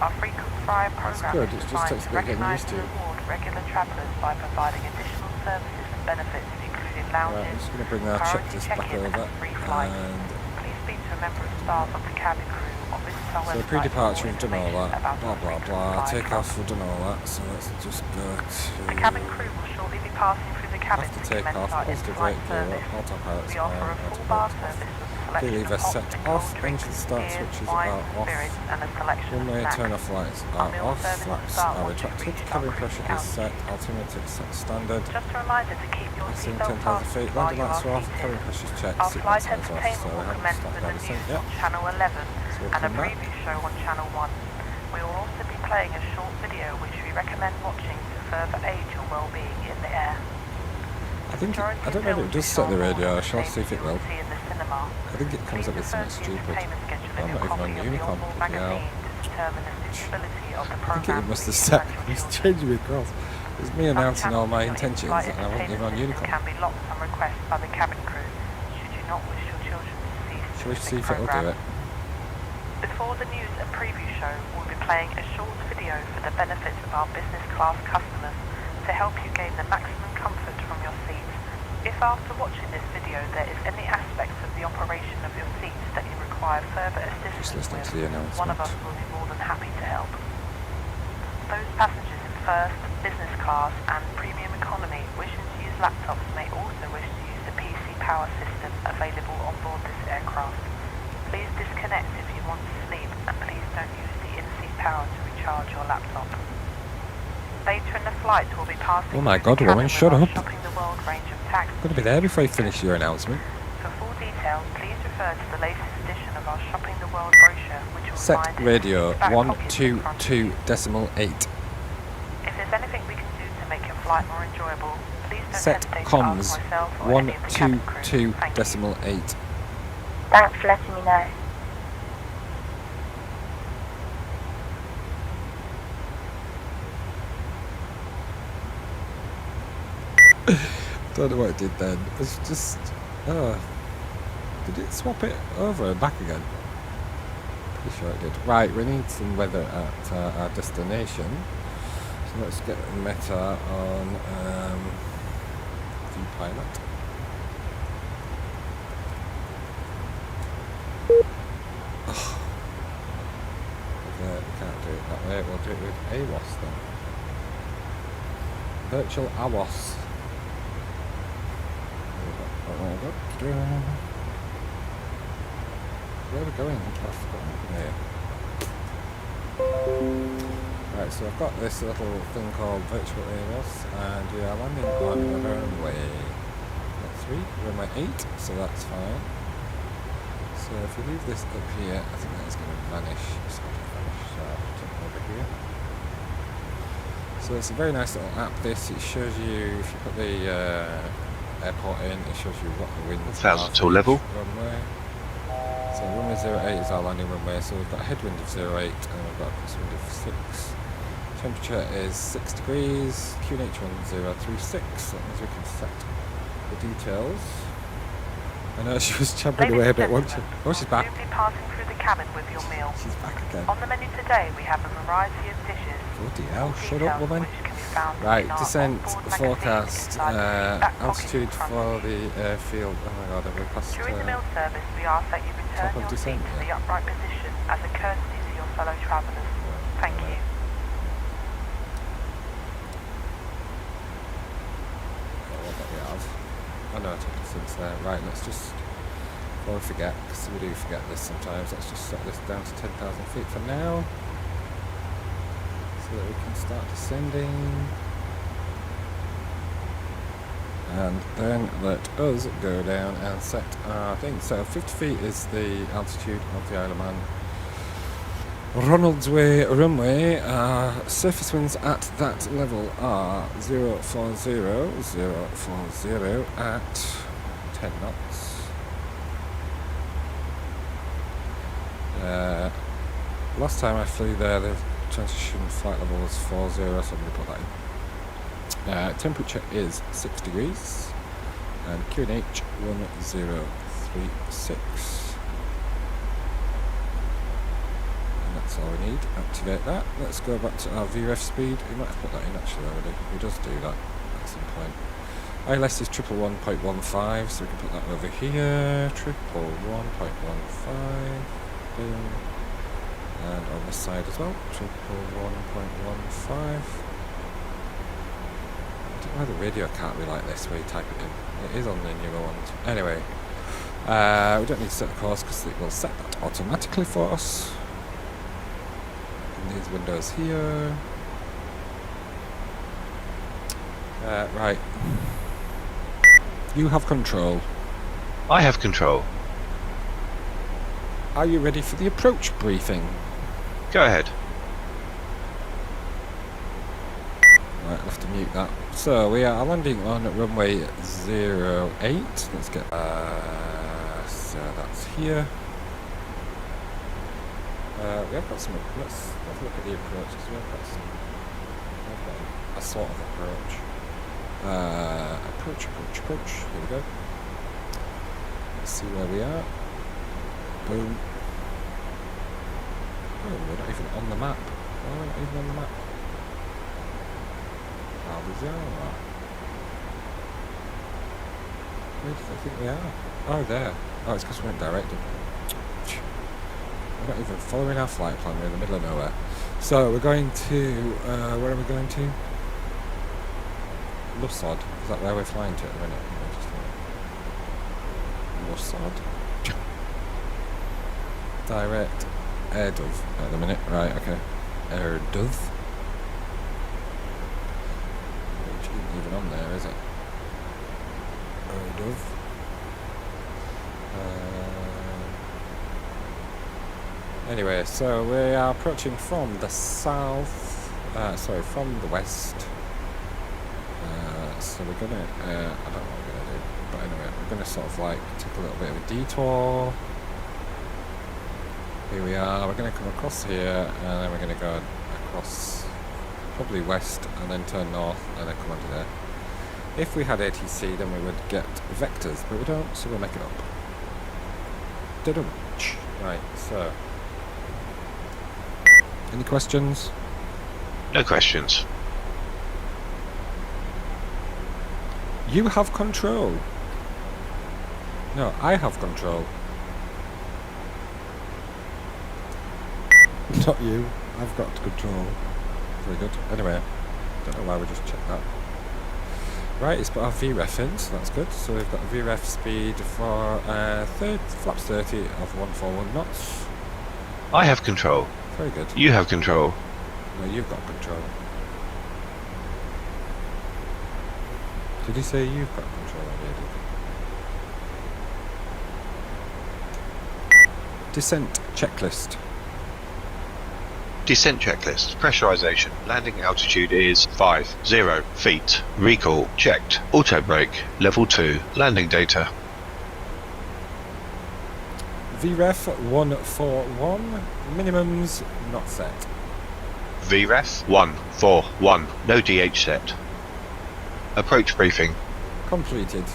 Our frequent flyer program good, is it just designed takes a to bit getting recognise used and to. reward regular travellers by providing additional services and benefits, including Right, I'm lounges, just going to bring our priority checklist back check-in over. and free flights. And Please speak to a member of staff of the cabin crew or visit our so website pre-departure, for we've done all information that. about Blah, our blah, frequent blah. flyer Take club. off, we've done all that. So let's just go The to... cabin crew will shortly be passing through the cabin After to take commence off, our positive in-flight rate gear service. up, autopilot's We offer on, a full bar autopilot's service off. with a selection Lever of hot set and off, cold drinks, engine start beers, switches wines, are and off. spirits, and a selection of Runway snacks. turn-off lights Our are meal off, service will flaps start are once you've retracted, reached our cabin cruising pressure is altitude. set, altimeter is set standard. Just a reminder to keep your Passing seatbelt 10,000 fastened feet, while landing you lights are are off, seated. cabin pressure's checked, Our seatbelt flight signs off, so entertainment we will haven't commence started with the everything news yet. on Channel 11 So we'll and a come back. preview show on Channel 1. We will also be playing a short video which we recommend watching to further aid your well-being in the air. I think, I don't know if it does set the radio, I shall see if it will. I think it comes up with something stupid. I'm not even on Unicom, bloody hell. I think it must have set, it's changed me across. It's me announcing all my intentions and I wasn't even on Unicom. Can be locked on request by the cabin crew should you not wish your children to see Shall we see specific if it'll do programmes. it? Before the news and preview show, we'll be playing a short video for the benefits of our business class customers to help you gain the maximum comfort from your seat. If after watching this video there is any aspects of the operation of your seat that you require further assistance listening with, to the announcement. one of us will be more than happy to help. Those passengers in first, business class and premium economy wishing to use laptops may also wish to use the PC power system available on board this aircraft. Please disconnect if you want to sleep and please don't use the in-seat power to recharge your laptop. Later in the flight we'll be passing Oh my through God, the woman, cabin shut with our up. Shopping the World range of taxis. I'm going to be there before you finish your announcement. For full details, please refer to the latest edition of our Shopping the World brochure, which you'll Set find in radio the back pocket in front of you. 122.8. If there's anything we can do to make your flight more enjoyable, please don't Set hesitate to comms ask myself or any of the cabin crew. Thank you. 122.8. Thanks for letting me know. Don't know what it did then. It's just... did it swap it over and back again? Pretty sure it did. Right, we need some weather at our destination. So let's get Meta on Viewpilot. Oh. We can't do it that way. We'll do it with AWOS then. Virtual AWOS. Where are we going? Right, so I've got this little thing called Virtual AWOS and we are landing on runway 3, runway 8, so that's fine. So if we leave this up here, I think that's going to vanish. It's going to vanish, so I'll jump over here. So it's a very nice little app this. It shows you, if you put the airport in, it shows you what the winds 1,000 are to for each level. runway. So runway 08 is our landing runway, so we've got a headwind of 08 and we've got a crosswind of 6. Temperature is 6 degrees, QNH 1036, that means we can set the details. I know she was champing away a bit, wasn't she? Oh, she's back. Soon be passing through the cabin with your meal. She's back again. On the menu today, we have a variety of dishes. Bloody hell, shut details up, woman. which can be found Right, in our descent onboard magazine forecast, inside the back pocket altitude in front for of you. the airfield. Oh my god, have we passed During the meal service, we ask that you return top of your descent, seat to the yeah. upright position as a courtesy to your fellow travellers. Thank you. what that we have? Oh no, I took it since there. Right, let's just, before we forget, because we do forget this sometimes, let's just set this down to 10,000 feet for now. So that we can start descending. And then let us go down and set our thing. So 50 feet is the altitude of the Isle of Man. Ronald's Way runway, surface winds at that level are 040 at 10 knots. Last time I flew there, the transition flight level was 40, so I'm going to put that in. Temperature is 6 degrees, and QNH 1036. That's all we need. Activate that. Let's go back to our VREF speed. We might have put that in actually already. We just do that at some point. ILS is 111.15, so we can put that over here. 111.15. Boom. And on this side as well. 111.15. I don't know why the radio can't be like this where you type it in. It is on the newer ones. Anyway, we don't need to set the course because it will set that automatically for us. These windows here. Right. You have control. I have control. Are you ready for the approach briefing? Go ahead. Right, I'll have to mute that. So we are landing on runway 08. Let's get. So that's here. We have got some. Let's look at the approach because we have got some. We've got a sort of approach. Approach. Here we go. Let's see where we are. Boom. Oh, we're not even on the map. Why are we not even on the map? How bizarre. Where do they think we are? Oh, there. Oh, it's because we went directed. We're not even following our flight plan. We're in the middle of nowhere. So we're going to, where are we going to? Lussod. Is that where we're flying to at the minute? Lussod. Direct Airdove at the minute. Right, okay. Airdove. Which isn't even on there, is it? Airdove. Anyway, so we are approaching from the south, from the west. So we're gonna, I don't know what we're gonna do, but anyway, we're gonna sort of like take a little bit of a detour. Here we are, we're gonna come across here, and then we're gonna go across, probably west, and then turn north, and then come onto there. If we had ATC, then we would get vectors, but we don't, so we'll make it up. Da-dum-tsh. Right, so. Any questions? No questions. You have control. No, I have control. Not you. I've got control. Very good. Anyway, don't know why we just checked that. Right, it's put our VREF in, so that's good. So we've got a VREF speed for flaps 30 of 141 knots. I have control. Very good. You have control. No, you've got control. Did you say you've got control? Descent checklist. Descent checklist. Pressurization. Landing altitude is 50 feet. Recall checked. Auto brake. Level 2. Landing data. VREF 141. Minimums not set. VREF 141. No DH set. Approach briefing. Completed.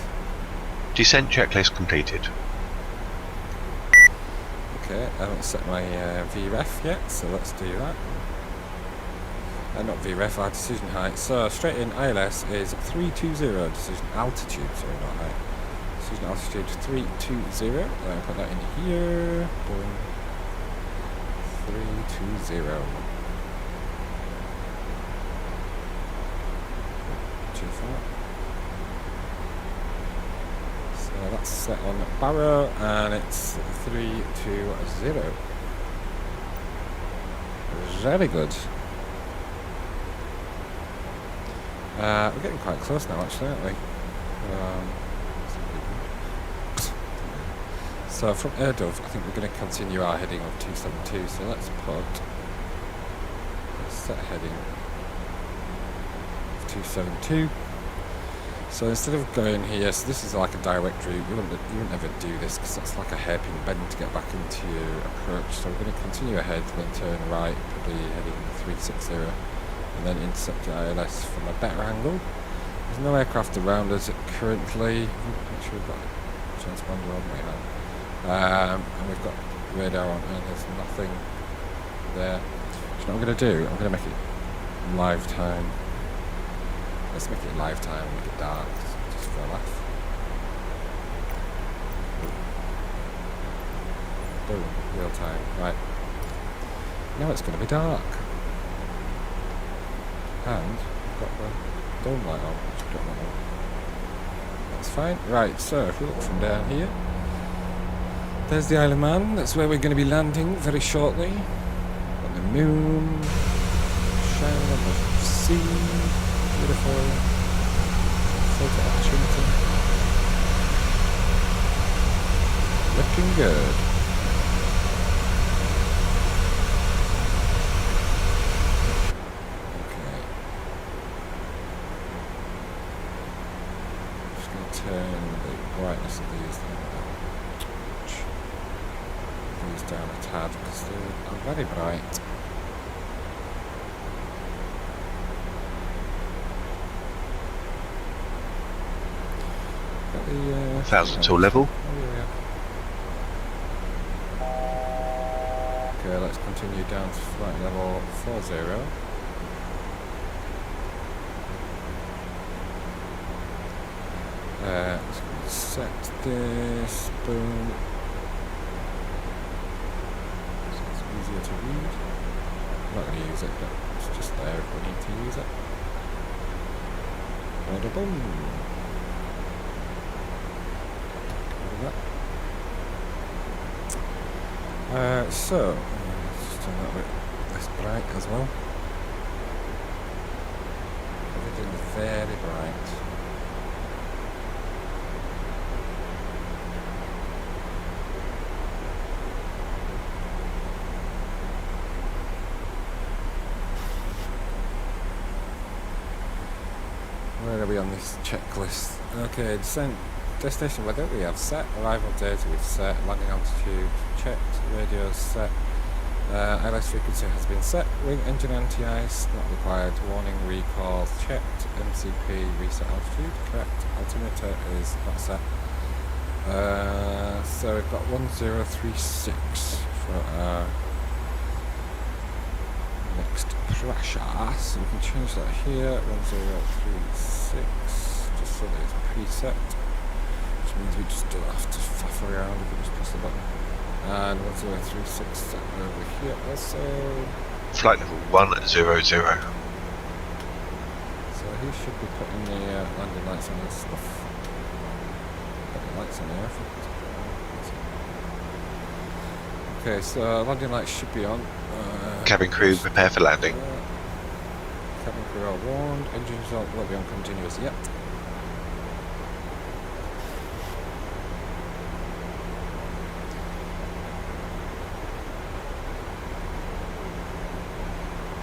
Descent checklist completed. Okay, I haven't set my VREF yet, so let's do that. Not VREF, our decision height. So straight in ILS is 320, decision altitude, sorry, not height. Decision altitude 320. I'll put that in here. Boom. 320. Too far. So that's set on Barrow and it's 320. Very good. We're getting quite close now, actually, aren't we? So from Erdove, I think we're going to continue our heading of 272. So let's set heading of 272. So instead of going here, so this is like a direct route. You wouldn't ever do this because that's like a hairpin bend to get back into your approach. So we're going to continue ahead, then turn right, probably heading 360, and then intercept the ILS from a better angle. There's no aircraft around us currently. Make sure we've got a transponder on right now. And we've got radar on, and there's nothing there. So what I'm going to do, I'm going to make it live time. Let's make it live time and make it dark, just for a laugh. Boom, real time, right. Now it's going to be dark. And we've got the dome light on, which we don't want on. That's fine. Right, so if we look from down here, there's the Isle of Man. That's where we're going to be landing very shortly. Got the moon shining on the sea. Beautiful photo opportunity. Looking good. Okay. Just going to turn the brightness of these down a tad because they are very bright. Got the 1000 till level. Oh, yeah. Okay, let's continue down to flight level 40. Let's set this, boom. So it's easier to read. I'm not going to use it, but it's just there if we need to use it. Boom. So, let's just turn that a bit less bright as well. Everything's very bright. Where are we on this checklist? Okay, destination weather we have set, arrival date we've set, landing altitude checked, radio set, ILS frequency has been set, wing engine anti-ice not required, warning recall checked, MCP reset altitude correct, altimeter is not set. So we've got 1036 for our next pressure, so we can change that here, 1036, just so that it's preset. Which means we just don't have to faff around, we can just press the button. And 1036 over here also. Flight level 100. So he should be putting the landing lights on and stuff. Got the lights on here, I think. Okay, so landing lights should be on. Cabin crew prepare for landing. Cabin crew are warned, engines won't be on continuous yet.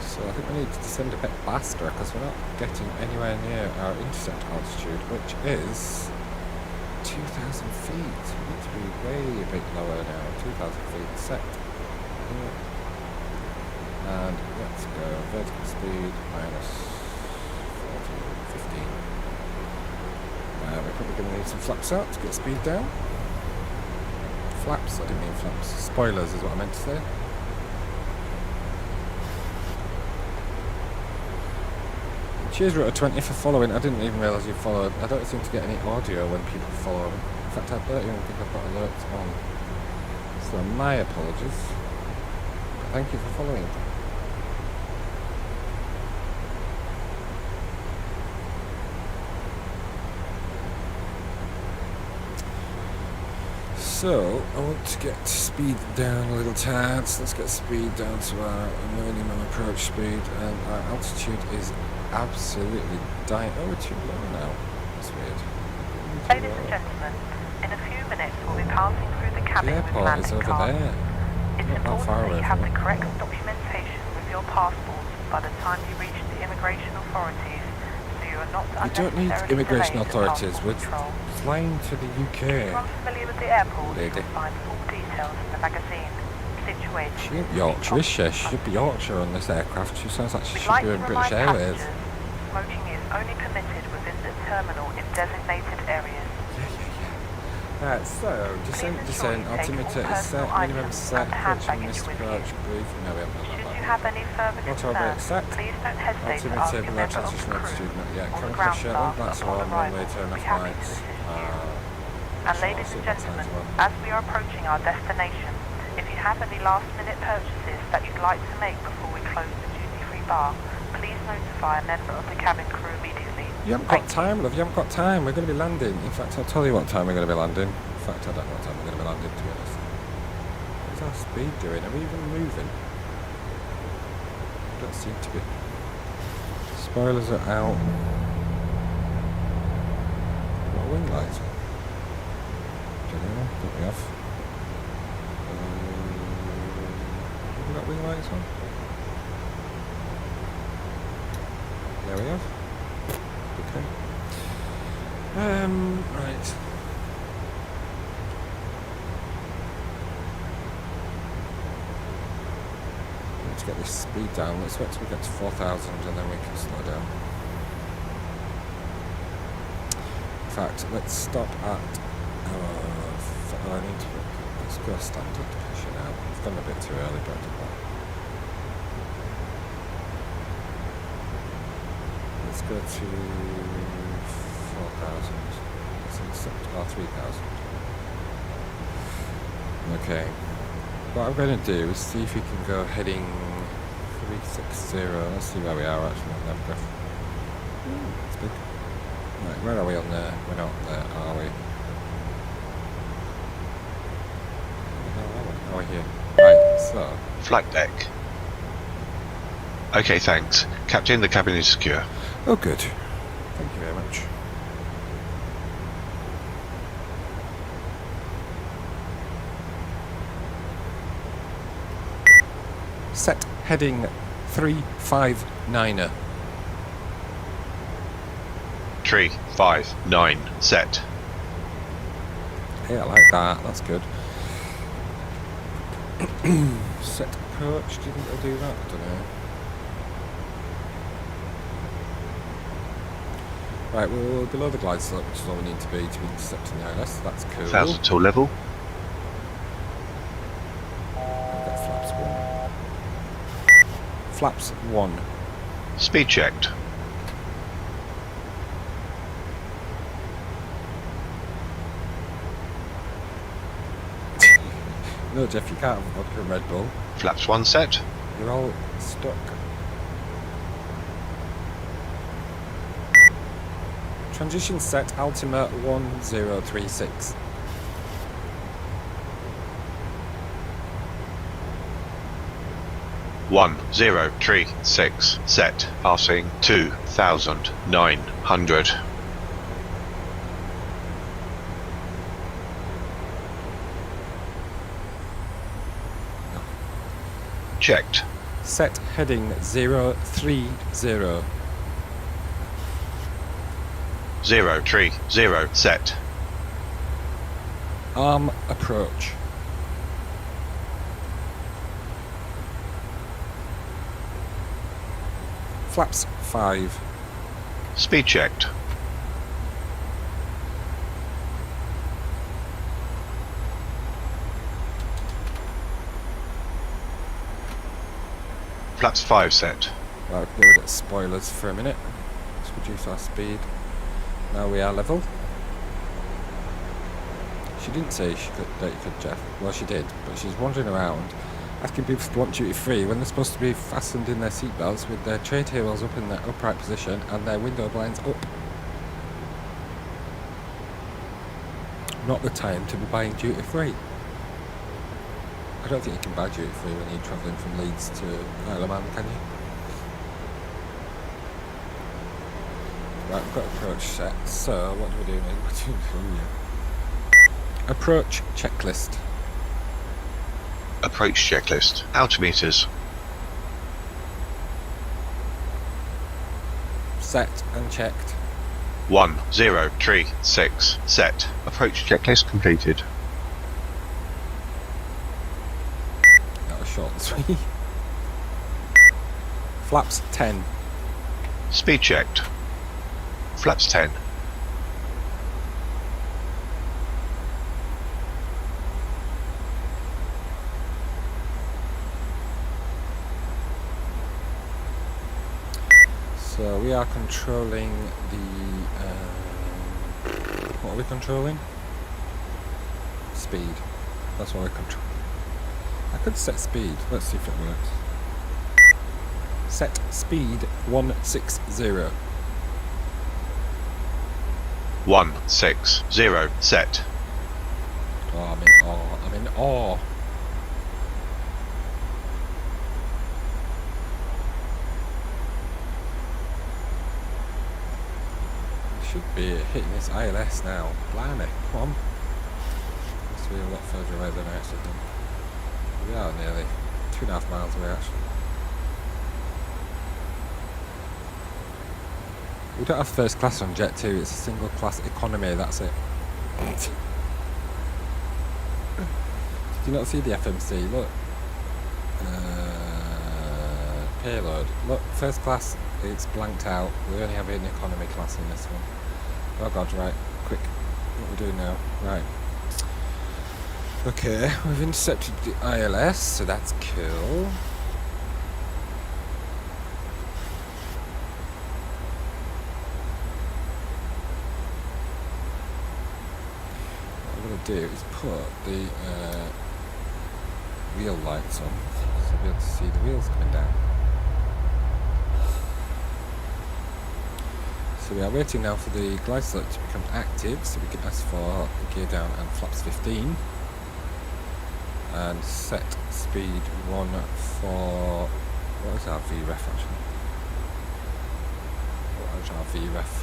So I think we need to descend a bit faster because we're not getting anywhere near our intercept altitude, which is 2,000 feet. We need to be way a bit lower now. 2,000 feet set. Here. And let's go vertical speed minus 15. We're probably going to need some flaps out to get speed down. Flaps, I didn't mean flaps. Spoilers is what I meant to say. Cheers, Rotor 20 for following. I didn't even realise you followed. I don't seem to get any audio when people follow. In fact, I don't even think I've got alerts on. So my apologies. But thank you for following. So, I want to get speed down a little tad, so let's get speed down to our minimum approach speed, and our altitude is absolutely dying. Oh, we're too low now. That's weird. Ladies and gentlemen, in a few minutes we'll be passing through the cabin The with airport is landing over cards. there. It's Not that far important that away you have from the it. correct documentation with your passports by the time you reach the immigration authorities, so you are not We don't need unnecessarily immigration delayed at authorities. passport We're control. flying to the If UK. you're unfamiliar with the airport, Lady. you'll find full details in the magazine. Situated She ain't Yorkshire, is she? She should be Yorkshire on this aircraft. She sounds like she We'd should like be to in British remind Airways. passengers, smoking is only permitted within the terminal in designated areas. Right, so, descent, altimeter is set, minimum set, approaching missed approach, brief. No, we haven't done Should that you bit. have any further Auto brake concerns, set. please don't hesitate to ask Altimeter a below member of the transition altitude, crew not yet. or the Camera ground pressure, staff lights upon are on, runway arrival. turn We'll off be happy to lights. assist you. And I'll ladies see and what signs gentlemen, are on. as we are approaching our destination, if you have any last-minute purchases that you'd like to make before we close the duty-free bar, please notify a member of the cabin crew immediately. You haven't got time, love, you haven't got time. We're going to be landing. In fact, I'll tell you what time we're going to be landing. In fact, I don't know what time we're going to be landing, to be honest. What's our speed doing? Are we even moving? Don't seem to be. Spoilers are out. What wing lights on? Don't know. Don't we have? Have we got wing lights on? There we have. Okay. Right. Let's get this speed down. Let's wait till we get to 4,000 and then we can slow down. In fact, let's stop at I need to let's go standard pressure now. I've gone a bit too early, but I did that. Let's go to 4,000. Let's accept 3,000. Okay. What I'm going to do is see if we can go heading 360. Let's see where we are actually on that graph. It's big. Right, where are we on there? We're not there, are we? Where are we here? Right, so. Flight deck. Okay, thanks. Captain, the cabin is secure. Oh, good. Thank you very much. Set heading 359er. 3, 5, 9, set. Yeah, I like that. That's good. Set approach. Didn't I do that? I don't know. Right, we're below the glide slope, which is all we need to be intercepting the ILS. So that's cool. 1,000 till level. I've got flaps 1. Flaps 1. Speed checked. No, Jeff, you can't have a vodka and Red Bull. Flaps 1 set. You're all stuck. Transition set Ultima 1036. One, 0, 3, 6, set. Passing 2,900. Checked. Set heading 030. 0, 3, 0, set. Arm approach. Flaps 5. Speed checked. Flaps 5 set. Right, we'll get rid of spoilers for a minute. Let's reduce our speed. Now we are level. She didn't say that you could, Jeff. Well, she did, but she's wandering around asking people to want duty free when they're supposed to be fastened in their seatbelts with their tray tables up in their upright position and their window blinds up. Not the time to be buying duty free. I don't think you can buy duty free when you're travelling from Leeds to IoM, can you? Right, we've got approach set. So, what do we do now? Approach checklist. Approach checklist. Altimeters. Set and checked. 1, 0, 3, 6. Set. Approach checklist completed. That was short and sweet. Flaps 10. Speed checked. Flaps 10. So we are controlling the, what are we controlling? Speed. That's what we're controlling. I could set speed. Let's see if it works. Set speed 160. 1, 6, 0. Set. Oh, I'm in awe. I'm in awe. Should be hitting this ILS now. Blimey, come on. Must be a lot further away than I actually think. We are nearly 2.5 miles away actually. We don't have first class on Jet 2, it's a single class economy, that's it. Did you not see the FMC? Look. Payload. Look, first class, it's blanked out. We only have an economy class in this one. Oh god, right. Quick. What are we doing now? Right. Okay, we've intercepted the ILS, so that's cool. What I'm going to do is put the wheel lights on, so we'll be able to see the wheels coming down. So we are waiting now for the glide slope to become active, so we can ask for gear down and flaps 15. And set speed 1 for, what is our VREF actually? What is our VREF?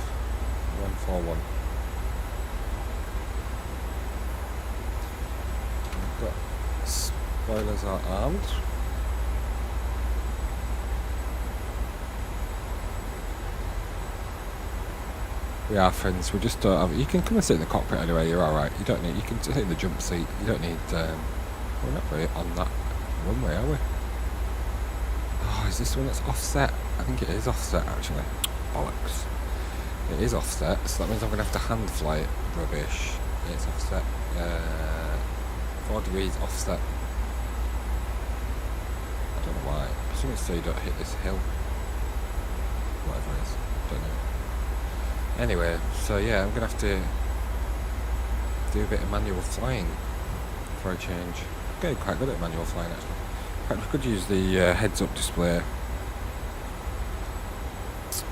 141. We've got spoilers are armed. We are friends, we just don't have, you can come and sit in the cockpit anyway, you're alright, you don't need, you can sit in the jump seat, you don't need, we're not really on that runway, are we? Oh, is this the one that's offset? I think it is offset actually. Bollocks. It is offset, so that means I'm going to have to hand fly it. Rubbish. It's offset. 4 degrees offset. I don't know why. I assume it's so you don't hit this hill. Whatever it is. Don't know. Anyway, so yeah, I'm going to have to do a bit of manual flying for a change. I'm getting quite good at manual flying actually. In fact, I could use the heads up display.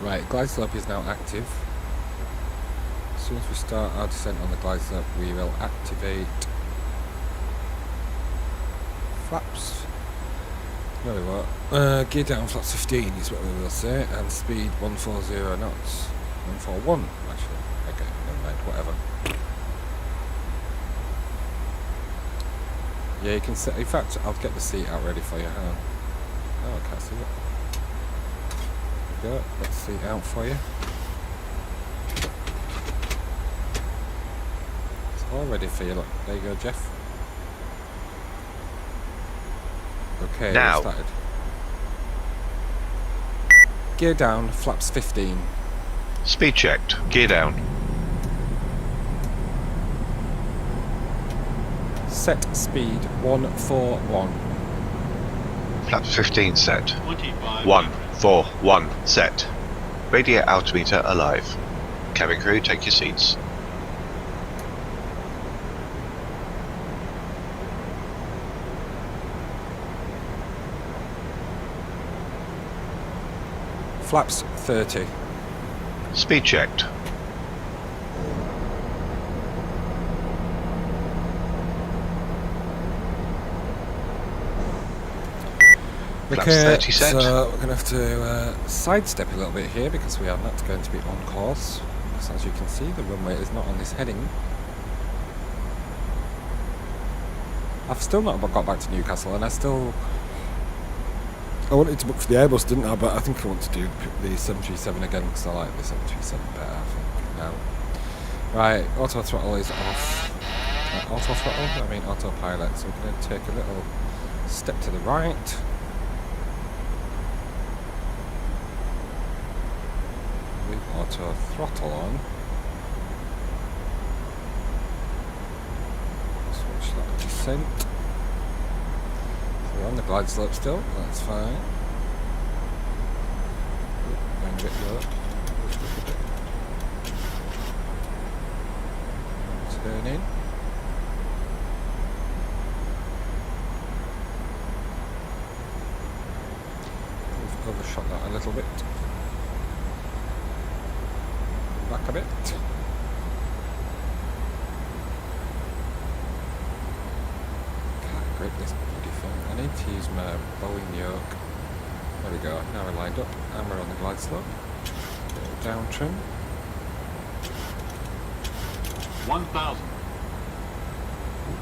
Right, glide slope is now active. As soon as we start our descent on the glide slope, we will activate flaps. No, we won't. Gear down, flaps 15 is what we will say, and speed 140 knots. 141 actually. Okay, never mind, whatever. Yeah, you can set. In fact, I'll get the seat out ready for you. Hang on. Oh, I can't see it. There we go. Get the seat out for you. It's all ready for you. Look, there you go, Jeff. Okay, now. Started. Gear down, flaps 15. Speed checked. Gear down. Set speed 141. Flaps 15 set. 25. 1, 4, 1, set. Radiator altimeter alive. Cabin crew, take your seats. Flaps 30. Speed checked. Flaps 30 set. So we're going to have to sidestep a little bit here because we are not going to be on course. So as you can see, the runway is not on this heading. I've still not got back to Newcastle, and I wanted to book for the Airbus, didn't I? But I think I want to do the 737 again because I like the 737 better, I think, now. Right, auto throttle is off. Auto throttle? I mean autopilot. So we're going to take a little step to the right. Leave auto throttle on. Switch that to descent. We're on the glide slope still, that's fine. Going a bit low. Just look a bit. Turn in. We've overshot that a little bit. Back a bit. Can't grip this bloody thing. I need to use my Boeing yoke. There we go, now we're lined up and we're on the glide slope. Down trim. 1,000.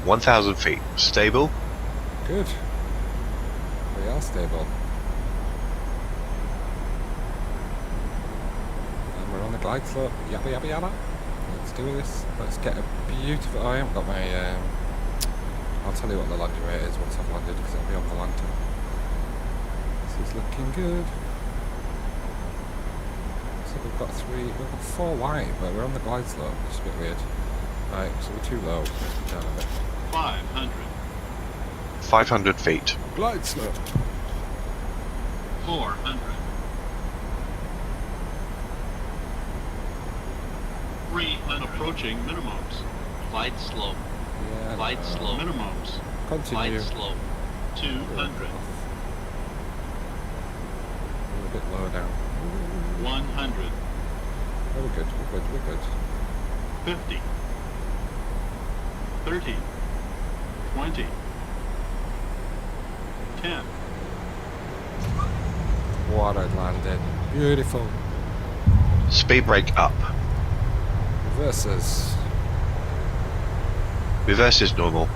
1,000 feet. Stable. Good. We are stable. And we're on the glide slope. Yabba yabba yabba. Let's do this. Let's get a beautiful... Oh, I haven't got my... I'll tell you what the landing rate is once I've landed because it'll be on the lantern. This is looking good. So we've got 4 wide, but we're on the glide slope. It's a bit weird. Right, so we're too low. Let's go down a bit. 500. 500 feet. Glide slope. 400. 300. Approaching minimums. Glide slope. Yeah. Glide slope. Minimums. Continue. Glide slope. 200. We're a bit lower down. 100. Oh, we're good. We're good. 50. 30. 20. 10. What a landing. Beautiful. Speed brake up. Reverses. Reverse is normal.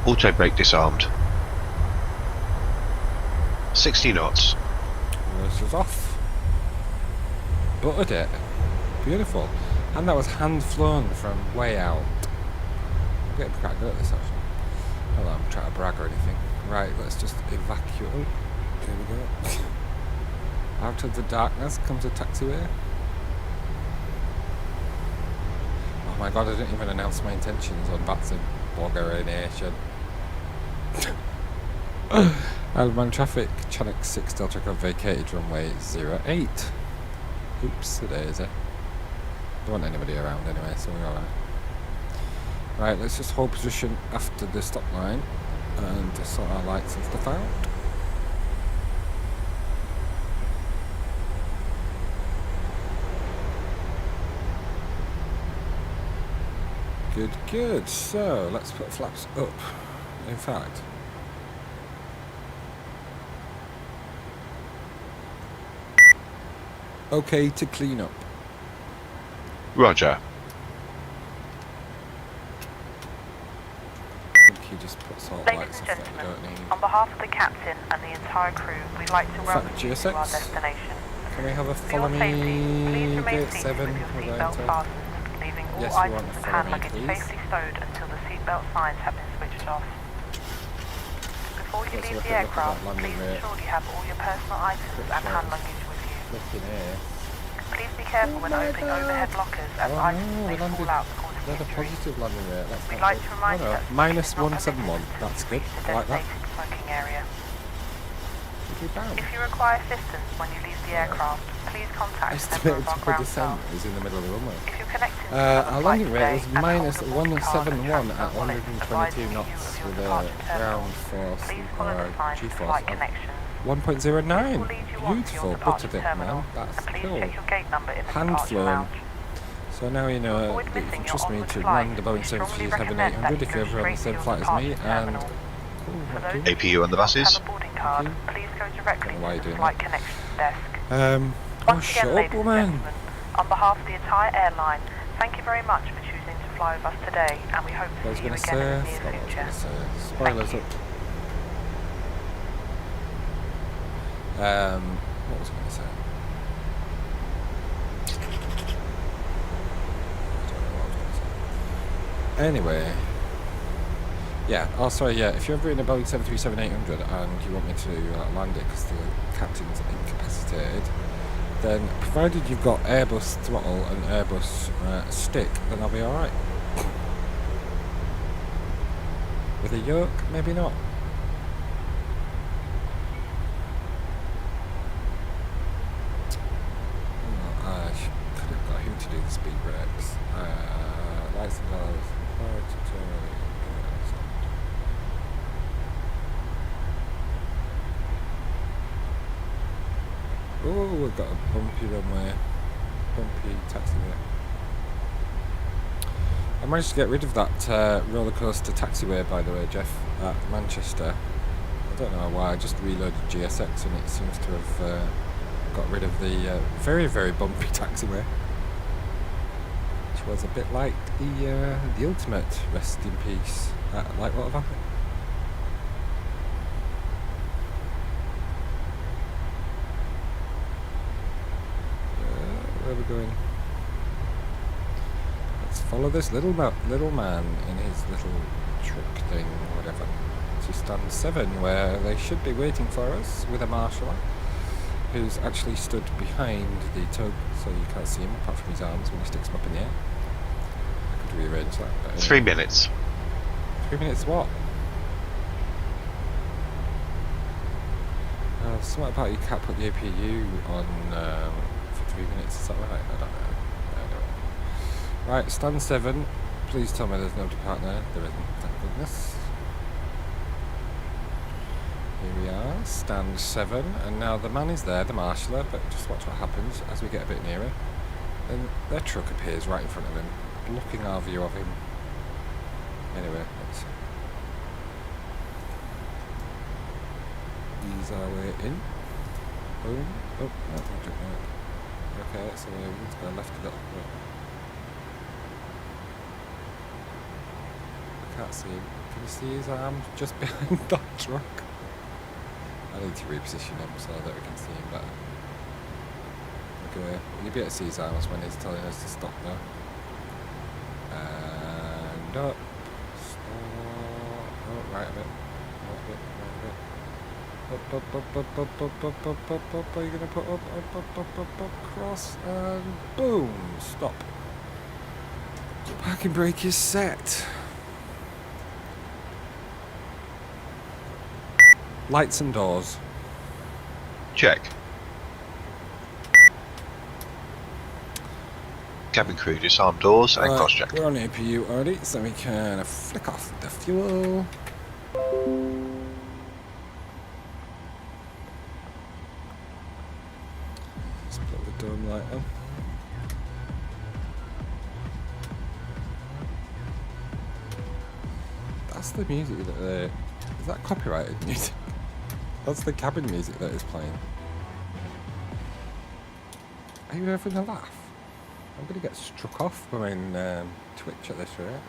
Auto brake disarmed. 60 knots. Reverses off. Buttered it. Beautiful. And that was hand flown from way out. I'm getting quite good at this actually. Not that I'm trying to brag or anything. Right, let's just evacuate. Oh, there we go. Out of the darkness comes a taxiway. Oh my god, I didn't even announce my intentions on Batson Bogger Nation. Alderman traffic, Channel 6 Delta Echo vacated runway 08. Oops, the daisy. There wasn't anybody around anyway, so we're alright. Right, let's just hold position after the stop line and sort our lights and stuff out. Good, good. So, let's put flaps up. In fact, okay to clean up. Roger. I think you just put salt Ladies lights and off that you gentlemen, don't need. on behalf of the captain and the entire crew, we'd like to welcome you to our GSX. destination. Can we have a For follow your safety, please me remain gate seated 7? with your We're going seatbelt to... fastened, leaving all Yes, we want items to and follow hand me, luggage please. safely stowed until the seatbelt signs have been switched off. Before you Let's leave look the at aircraft, that landing please rate. ensure you have all your personal items and hand right. luggage with you. Looking here. Please be careful when my opening God. overhead lockers as Oh items no, may we landed. fall out, causing Another injury. positive landing rate. That's We'd not like good. to remind you that minus it's not permitted 171. to That's good. reach the I like that. designated smoking area. Keep down. If you require assistance when you leave the aircraft, please contact a member Estimated of our top of ground descent staff. is in the middle of the runway. If you're connecting to Our another flight landing rate today was and minus hold a boarding card and 171 at transfer wallet 122 advising you knots of your with a departure terminal, ground force please follow the signs to G-force flight of connections. 1.09. This will lead you on to your Beautiful. departure Buttered it, terminal, man. That's and please cool. check your gate number in the Hand departure flown. lounge. So now you know Avoid that you missing can your trust me onward to flight. land the Boeing We strongly 737 recommend that 800 you if go you're ever on the straight to same your flight as me. departure And terminal. cool, For thank those you. APU on the who don't buses. have a boarding card, you. please go directly Don't know why to you're the doing flight that. connections desk. Oh, Once shut again, up, ladies and woman. gentlemen, on behalf of the entire airline, thank you very much for choosing to fly with us today, and we hope What I was to see you going to again in say, the near forgot what I was future. going to say. Spoilers you. up. What was I going to say? I don't know what I was going to say. Anyway, yeah. Oh, sorry. Yeah, if you're ever in a Boeing 737-800 and you want me to land it because the captain's incapacitated, then provided you've got Airbus throttle and Airbus stick, then I'll be all right. With a yoke, maybe not. Oh, I could have got him to do the speed brakes. Lights and colours. Oh, we've got a bumpy runway. Bumpy taxiway. I managed to get rid of that roller coaster taxiway, by the way, Jeff, at Manchester. I don't know why, I just reloaded GSX and it seems to have got rid of the very, very bumpy taxiway. Which was a bit like the ultimate rest in peace. Like what have happened? Where are we going? Let's follow this little man in his little truck thing, whatever, to stand 7, where they should be waiting for us with a marshaller who's actually stood behind the tug, so you can't see him apart from his arms when he sticks them up in the air. I could rearrange that. But anyway. 3 minutes. 3 minutes what? Something about you can't put the APU on for 3 minutes, is that right? I don't know. Right, stand 7. Please tell me there's no departure. There isn't, thank goodness. Here we are, stand 7, and now the man is there, the marshaller, but just watch what happens as we get a bit nearer. Then their truck appears right in front of him, blocking our view of him. Anyway, let's ease our way in. Boom. Oh, no, I took that. Okay, so let's go left a little bit. I can't see him. Can you see his arms just behind that truck? I need to reposition him so that we can see him better. Okay, you'll be able to see his arms when he's telling us to stop now. And up. Stop. Oh, right a bit. Right a bit. Up. Are you going to put up, cross, and boom, stop. Parking brake is set. Lights and doors. Check. Cabin crew disarm doors and cross-check. We're on APU already, so we can flick off the fuel. Let's put the dome light on. That's the music that is that copyrighted music? That's the cabin music that is playing. Are you having a laugh? I'm gonna get struck off behind Twitch at this rate.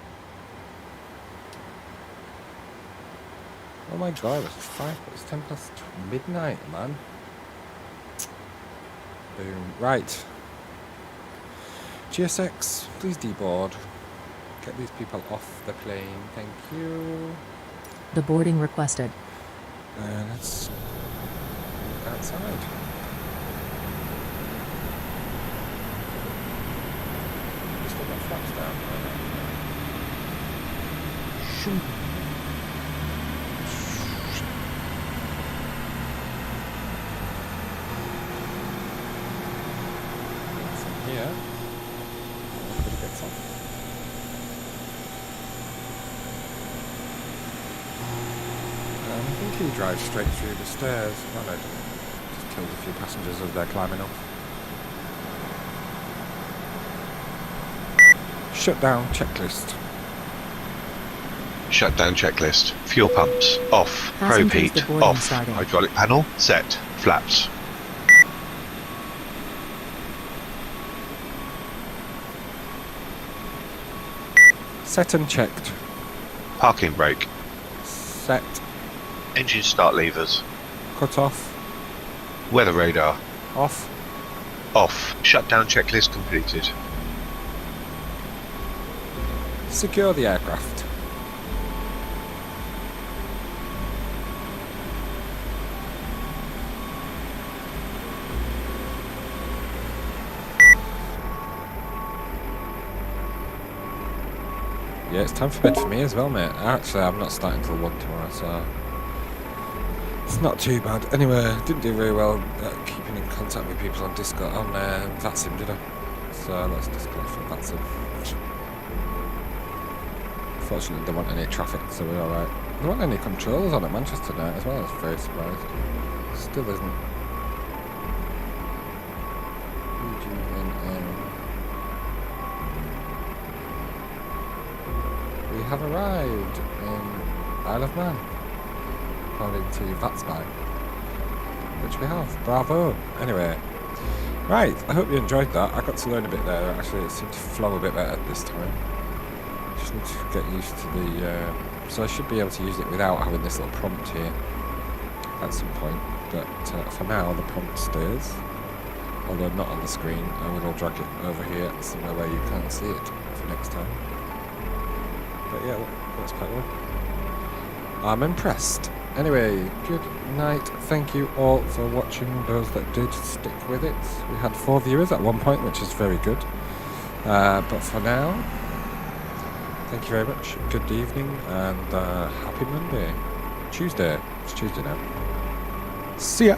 Oh my god, it's 10 past midnight, man. Boom. Right. GSX, please deboard. Get these people off the plane, thank you. The boarding requested. Let's go outside. Just got my flaps down. Shoot. From here, everybody gets off. I think he drives straight through the stairs. Oh no, just killed a few passengers as they're climbing up. Shutdown checklist. Shutdown checklist. Fuel pumps off. Passengers Probe heat to boarding off. starting. Hydraulic panel set. Flaps. Set and checked. Parking brake. Set. Engine start levers. Cut off. Weather radar. Off. Off. Shutdown checklist completed. Secure the aircraft. Yeah, it's time for bed for me as well, mate. Actually, I'm not starting till 1 tomorrow, so it's not too bad. Anyway, didn't do very well at keeping in contact with people on Discord on VATSIM, did I? So let's disconnect from VATSIM. Fortunately, there weren't any traffic, so we're alright. There weren't any controls on at Manchester tonight as well. I was very surprised. Still isn't. We have arrived in Isle of Man, according to VATSpy, which we have. Bravo. Anyway, right. I hope you enjoyed that. I got to learn a bit there. Actually, it seemed to flow a bit better this time. Just need to get used to the. So I should be able to use it without having this little prompt here at some point. But for now, the prompt stays. Although not on the screen, I will drag it over here somewhere where you can't see it for next time. But yeah, that's quite well. I'm impressed. Anyway, good night. Thank you all for watching, those that did stick with it. We had 4 viewers at one point, which is very good. But for now, thank you very much. Good evening and happy Monday. Tuesday. It's Tuesday now. See ya.